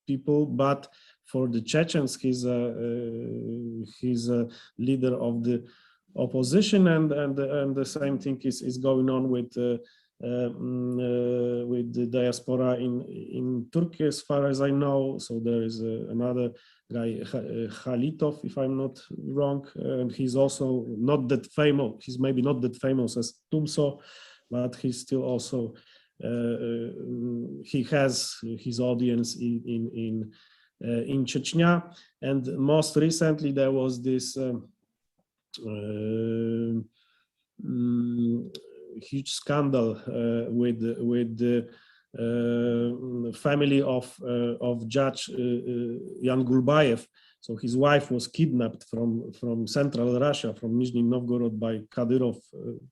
people. But for the Chechens, he's a leader of the opposition, and the same thing is going on with with the diaspora in Turkey, as far as I know. So there is another guy, Khalitov, if I'm not wrong, and he's also not that famous. He's maybe not that famous as Tumso, but he's still also he has his audience in Chechnya. And most recently there was this huge scandal with the family of Judge Jan Gulbayev. So his wife was kidnapped from central Russia, from Nizhny Novgorod, by Kadyrov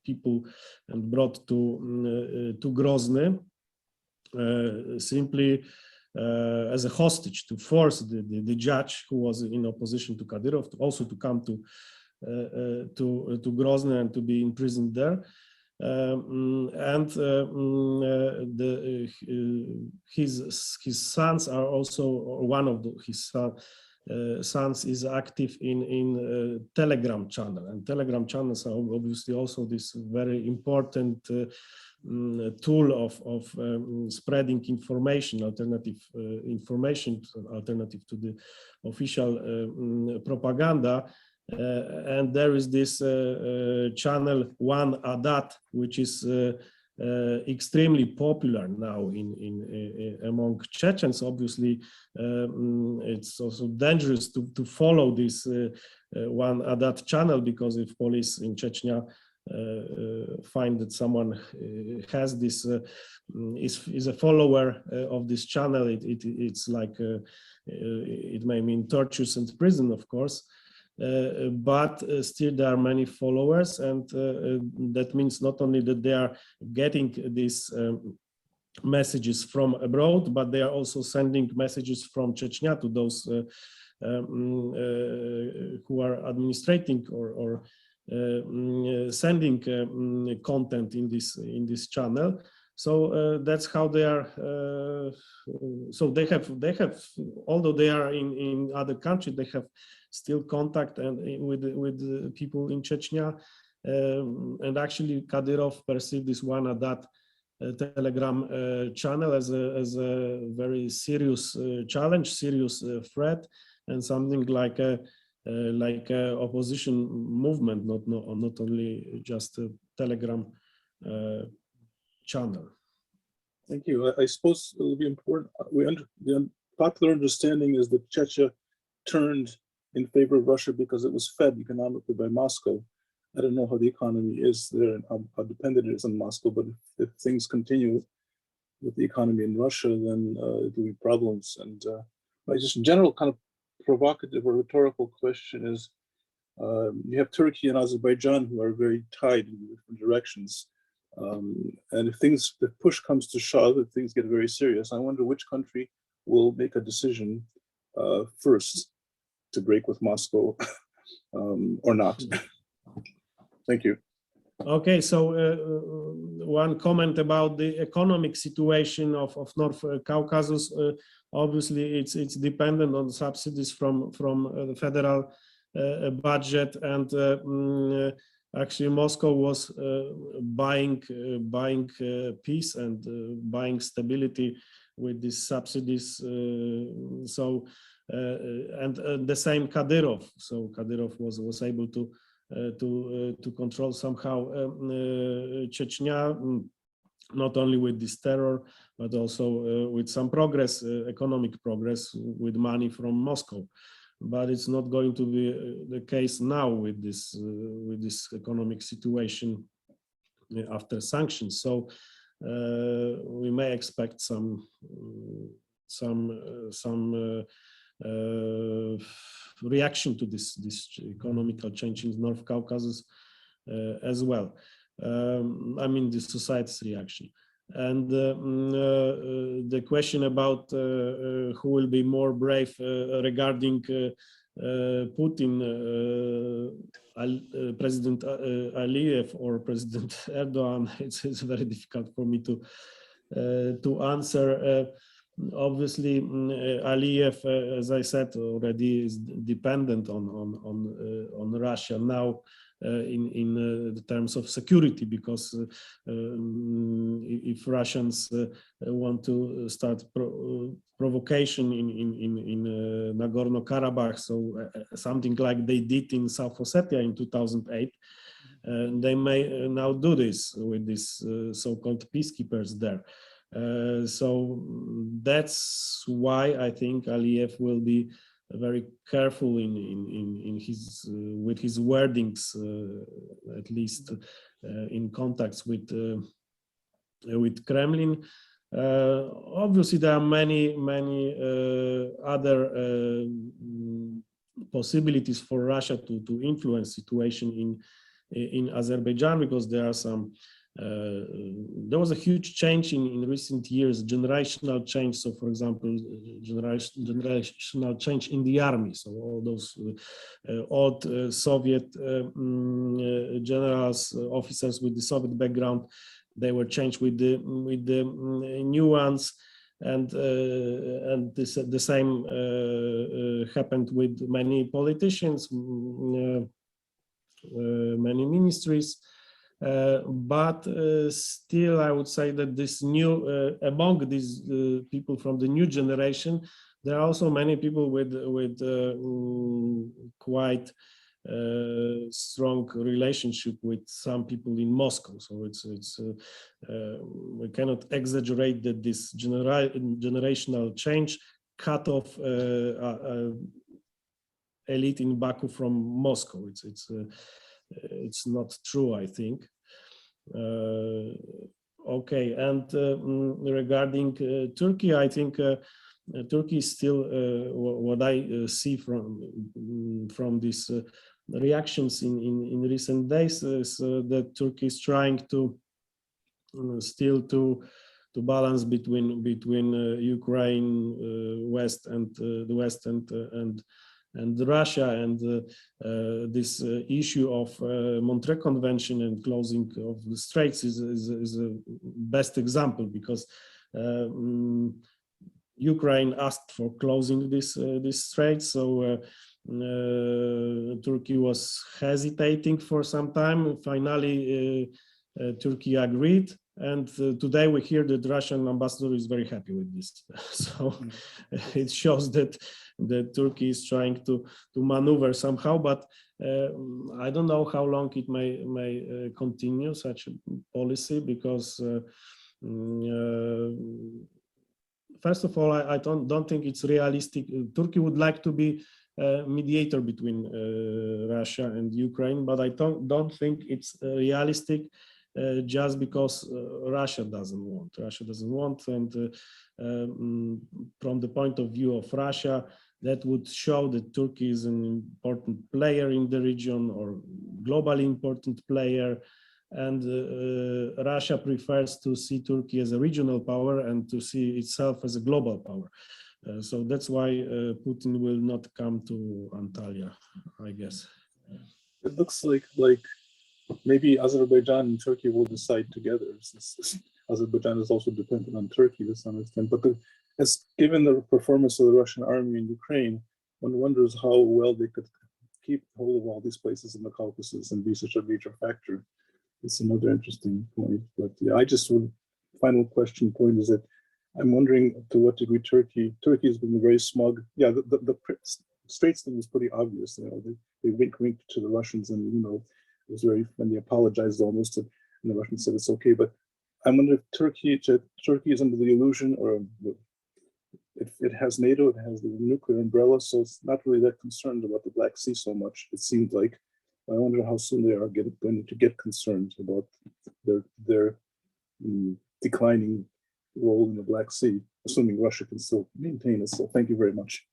people and brought to Grozny simply as a hostage, to force the judge, who was in opposition to Kadyrov, also to come to Grozny and to be imprisoned there. His sons are also, or one of his sons is active in Telegram channel, and Telegram channels are obviously also this very important tool of spreading information, alternative information, alternative to the official propaganda. And there is this channel One Adat, which is extremely popular now among Chechens. Obviously, it's also dangerous to follow this One Adat channel, because if police in Chechnya find that someone has this is a follower of this channel, it's like it may mean tortures and prison, of course. But still there are many followers, and that means not only that they are getting these messages from abroad, but they are also sending messages from Chechnya to those who are administrating or sending content in this channel. So that's how they are. So they have, although they are in other countries, they have still contact with the people in Chechnya. And actually, Kadyrov perceived this One Adat Telegram channel as a very serious challenge, serious threat, and something like a opposition movement, not only just a Telegram channel. Thank you. I suppose it will be important. The popular understanding is that Chechnya turned in favor of Russia because it was fed economically by Moscow. I don't know how the economy is there and how dependent it is on Moscow, but if things continue with the economy in Russia, then it will be problems. And my just general kind of provocative or rhetorical question is, you have Turkey and Azerbaijan who are very tied in different directions. And if push comes to shove, if things get very serious, I wonder which country will make a decision first to break with Moscow or not. Thank you. Okay, so one comment about the economic situation of North Caucasus. Obviously, it's dependent on subsidies from the federal budget, and actually Moscow was buying peace and buying stability with these subsidies. And the same Kadyrov. So Kadyrov was able to control somehow Chechnya, not only with this terror, but also with some progress, economic progress, with money from Moscow. But it's not going to be the case now with this economic situation after sanctions. So we may expect some reaction to this economical change in North Caucasus as well. I mean, the society's reaction. And the question about who will be more brave regarding Putin, President Aliyev or President Erdogan, it's very difficult for me to answer. Obviously, Aliyev, as I said already, is dependent on Russia now in the terms of security, because if Russians want to start provocation in Nagorno-Karabakh, so something like they did in South Ossetia in 2008, they may now do this with these so-called peacekeepers there. So that's why I think Aliyev will be very careful in his with his wordings, at least in contacts with Kremlin. Obviously, there are many other possibilities for Russia to influence situation in Azerbaijan, because there are some. There was a huge change in recent years, generational change. So, for example, generational change in the army. So all those old Soviet generals, officers with the Soviet background, they were changed with the new ones, and the same happened with many politicians, many ministries. But still, I would say that this new, among these people from the new generation, there are also many people with quite strong relationship with some people in Moscow. So it's we cannot exaggerate that this generational change cut off elite in Baku from Moscow. It's not true, I think. Okay, and regarding Turkey, I think Turkey is still what I see from these reactions in recent days is that Turkey is trying to still to balance between Ukraine, West and the West and Russia, and this issue of Montreux Convention and closing of the straits is a best example, because Ukraine asked for closing this straits, so Turkey was hesitating for some time. Finally, Turkey agreed, and today we hear that the Russian ambassador is very happy with this. So it shows that Turkey is trying to maneuver somehow, but I don't know how long it may continue such a policy, because first of all, I don't think it's realistic. Turkey would like to be a mediator between Russia and Ukraine, but I don't think it's realistic. Just because Russia doesn't want. And from the point of view of Russia, that would show that Turkey is an important player in the region, or globally important player, and Russia prefers to see Turkey as a regional power and to see itself as a global power. So that's why Putin will not come to Antalya, I guess. It looks like maybe Azerbaijan and Turkey will decide together, since Azerbaijan is also dependent on Turkey to some extent. But as given the performance of the Russian army in Ukraine, one wonders how well they could keep hold of all these places in the Caucasus and be such a major factor. It's another interesting point. But yeah, final point is that I'm wondering to what degree Turkey has been very smug. Yeah, the Straits thing was pretty obvious. They winked to the Russians, and it was very, when they apologized almost, and the Russians said it's okay. But I wonder if Turkey is under the illusion, or it has NATO, it has the nuclear umbrella, so it's not really that concerned about the Black Sea so much, it seems like. I wonder how soon they are going to get concerned about their declining role in the Black Sea, assuming Russia can still maintain it. So thank you very much.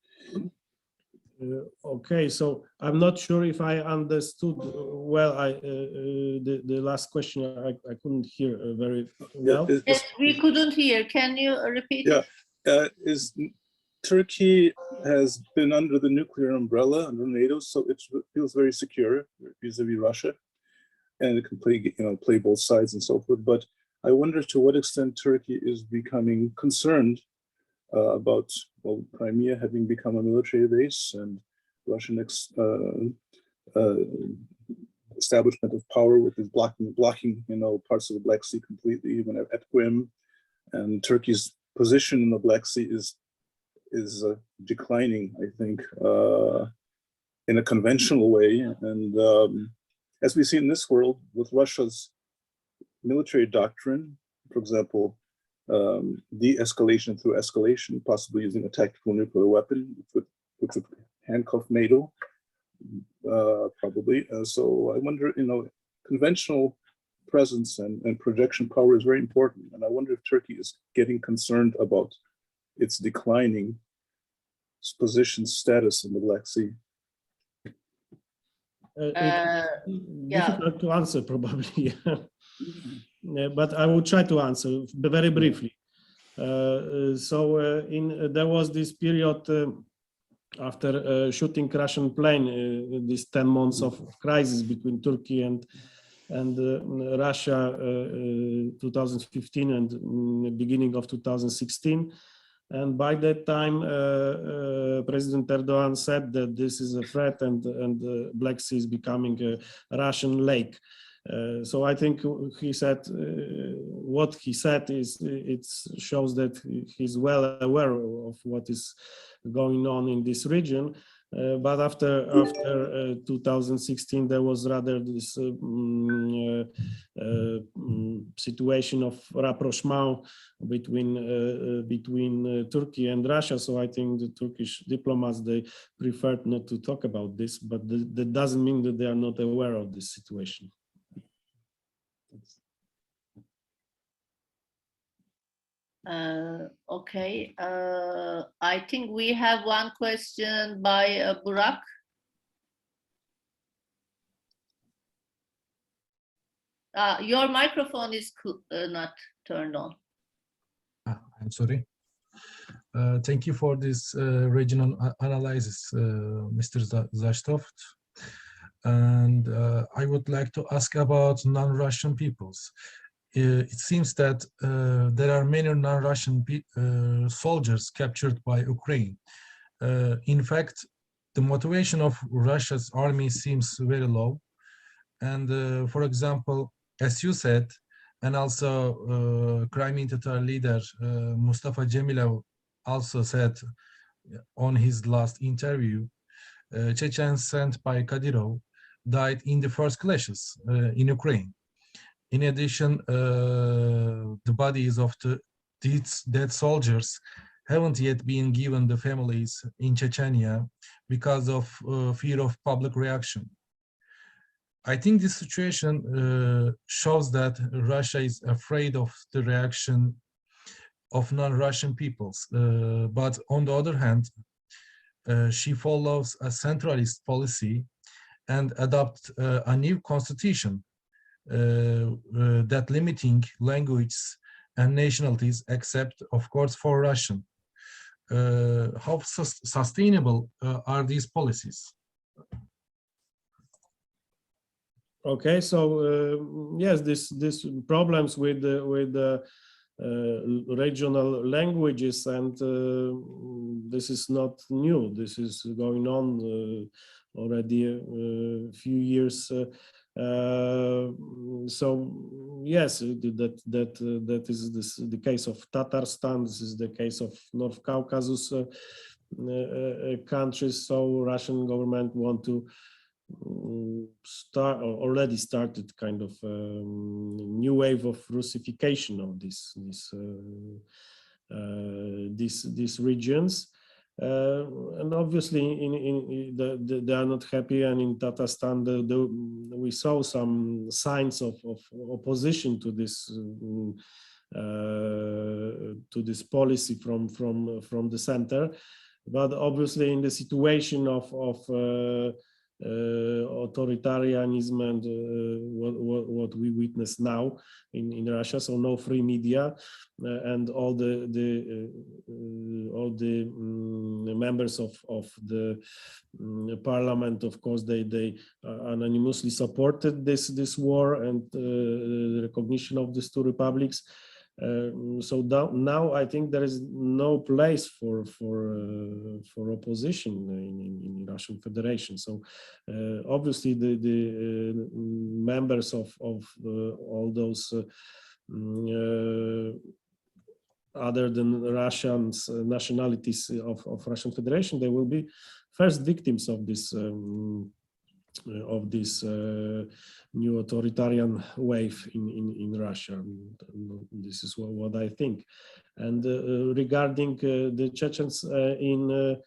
Okay, so I'm not sure if I understood well. The last question I couldn't hear very well. Yes, we couldn't hear. Can you repeat? Yeah, is Turkey has been under the nuclear umbrella under NATO, so it feels very secure vis-a-vis Russia, and it can play both sides and so forth. But I wonder to what extent Turkey is becoming concerned about Crimea having become a military base, and Russian establishment of power with this blocking, parts of the Black Sea completely, even at Crimea, and Turkey's position in the Black Sea is declining, I think, in a conventional way. And as we see in this world, with Russia's military doctrine, for example, de-escalation through escalation, possibly using a tactical nuclear weapon, which would handcuff NATO, probably. So I wonder, conventional presence and projection power is very important. And I wonder if Turkey is getting concerned about its declining position status in the Black Sea. Difficult to answer, probably. But I will try to answer very briefly. There was this period after shooting Russian plane, this 10 months of crisis between Turkey and Russia, 2015 and beginning of 2016. And by that time, President Erdogan said that this is a threat and the Black Sea is becoming a Russian lake. So I think he said what he said it shows that he's well aware of what is going on in this region. But after 2016, there was rather this situation of rapprochement between Turkey and Russia. So I think the Turkish diplomats, they preferred not to talk about this, but that doesn't mean that they are not aware of this situation. Okay, I think we have one question by Burak. Your microphone is not turned on. I'm sorry. Thank you for this regional analysis, Mr. Zasztowt. And I would like to ask about non-Russian peoples. It seems that there are many non-Russian soldiers captured by Ukraine. In fact, the motivation of Russia's army seems very low. And for example, as you said, and also Crimean Tatar leader Mustafa Cemilov also said on his last interview, Chechens sent by Kadyrov died in the first clashes in Ukraine. In addition, the bodies of these dead soldiers haven't yet been given the families in Chechnya because of fear of public reaction. I think this situation shows that Russia is afraid of the reaction of non-Russian peoples. But on the other hand, she follows a centralist policy and adopts a new constitution that limiting languages and nationalities, except of course for Russian. How sustainable are these policies? Okay, so yes, this problems with the regional languages, and this is not new. This is going on already a few years. So yes, that is the case of Tatarstan. This is the case of North Caucasus countries. So Russian government want to already started kind of new wave of Russification of these regions. And obviously they are not happy, and in Tatarstan we saw some signs of opposition to this policy from the center, but obviously in the situation of authoritarianism and what we witness now in Russia, so no free media, and all the members of the parliament, of course, they anonymously supported this war and the recognition of these two republics. So now I think there is no place for opposition in Russian Federation. So obviously the members of all those other than Russians nationalities of Russian Federation, they will be first victims of this new authoritarian wave in Russia. And this is what I think. And regarding the Chechens in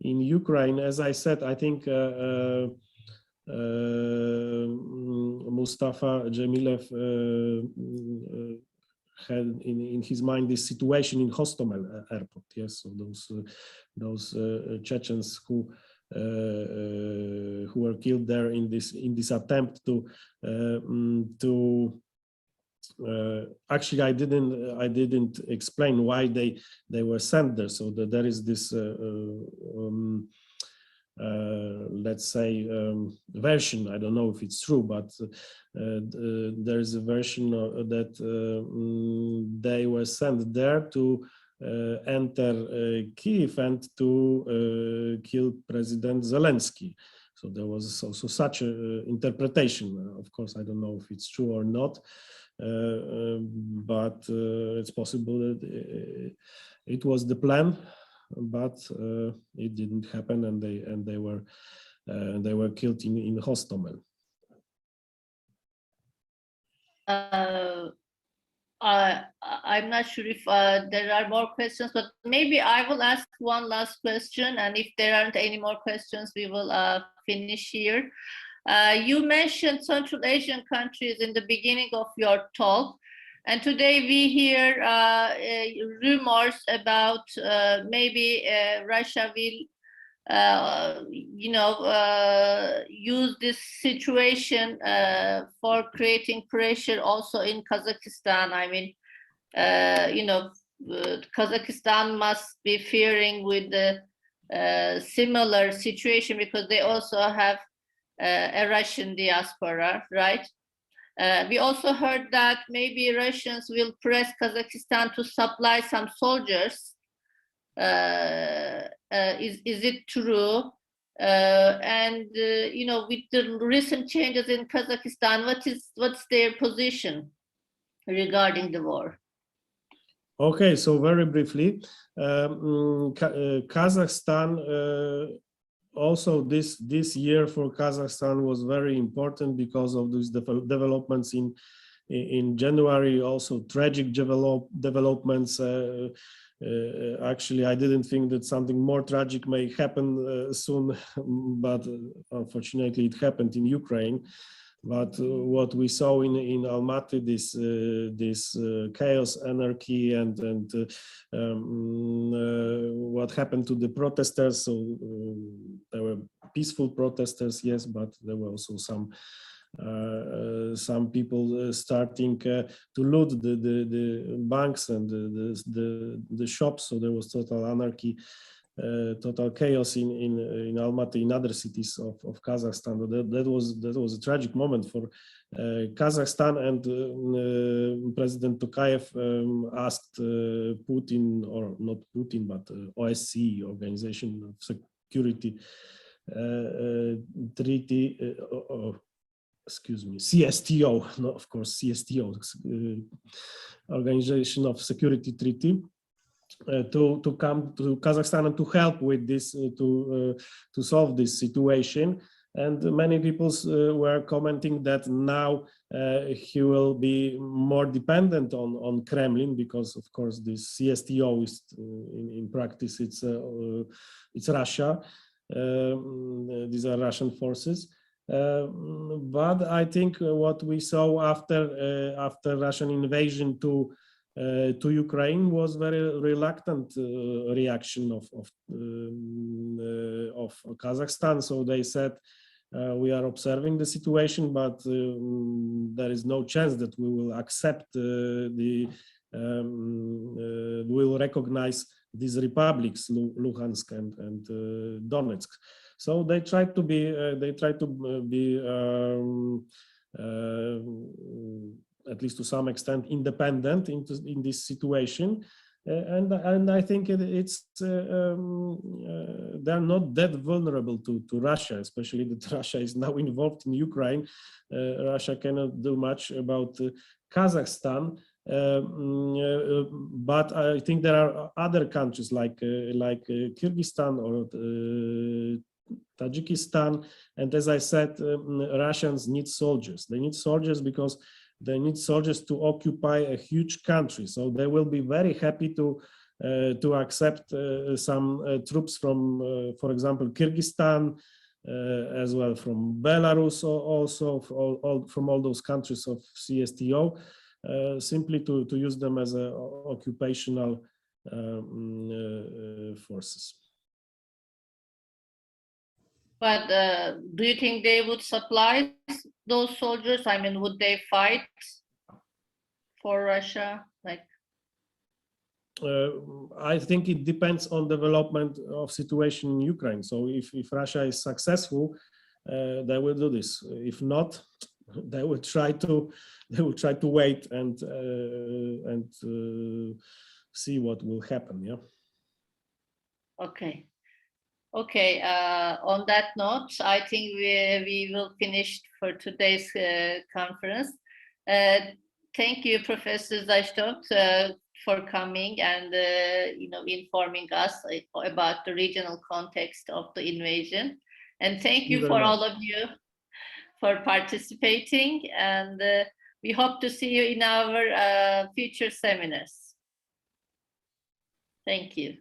Ukraine, as I said, I think Mustafa Dzhemilev had in his mind this situation in Hostomel airport. Yes, so those Chechens who were killed there in this attempt to actually I didn't explain why they were sent there. So that there is this let's say version. I don't know if it's true, but there is a version that they were sent there to enter Kyiv and to kill President Zelensky. So there was also such an interpretation. Of course, I don't know if it's true or not, but it's possible that it was the plan, but it didn't happen, and they were killed in Hostomel. I'm not sure if there are more questions, but maybe I will ask one last question, and if there aren't any more questions, we will finish here. You mentioned Central Asian countries in the beginning of your talk, and today we hear rumors about maybe Russia will use this situation for creating pressure also in Kazakhstan. I mean, Kazakhstan must be fearing with the similar situation because they also have a Russian diaspora, right? We also heard that maybe Russians will press Kazakhstan to supply some soldiers. Is it true? And with the recent changes in Kazakhstan, what's their position regarding the war? Okay, so very briefly, Kazakhstan also this year for Kazakhstan was very important because of these developments in January. Also tragic developments. Actually, I didn't think that something more tragic may happen soon, but unfortunately it happened in Ukraine. But what we saw in Almaty, this chaos, anarchy, and what happened to the protesters. So there were peaceful protesters, yes, but there were also some people starting to loot the banks and the shops. So there was total anarchy, total chaos in Almaty, in other cities of Kazakhstan. That was a tragic moment for Kazakhstan, and President Tokayev asked Putin, or not Putin, but OSCE, Organization of Security Treaty. Excuse me, CSTO, no, of course, CSTO, Organization of Security Treaty, to come to Kazakhstan and to help with this, to solve this situation. And many people were commenting that now he will be more dependent on Kremlin, because of course this CSTO is in practice it's Russia. These are Russian forces. But I think what we saw after Russian invasion to Ukraine was very reluctant reaction of Kazakhstan. So they said, we are observing the situation, but there is no chance that we will accept we will recognize these republics, Luhansk and Donetsk. So they tried to be at least to some extent independent in this situation. and I think they're not that vulnerable to Russia, especially that Russia is now involved in Ukraine. Russia cannot do much about Kazakhstan, but I think there are other countries like Kyrgyzstan or Tajikistan, and as I said, Russians need soldiers. They need soldiers because they need soldiers to occupy a huge country. So they will be very happy to accept some troops from, for example, Kyrgyzstan, as well from Belarus, also from all those countries of CSTO, simply to use them as occupational forces. But do you think they would supply those soldiers? I mean, would they fight for Russia? Like, I think it depends on development of situation in Ukraine. So if Russia is successful, they will do this. If not, they will try to wait and see what will happen. Yeah. okay. Okay, on that note, I think we will finish for today's conference. Thank you, Professor Zasztowt, for coming and informing us about the regional context of the invasion. And thank you for all of you for participating. And we hope to see you in our future seminars. Thank you.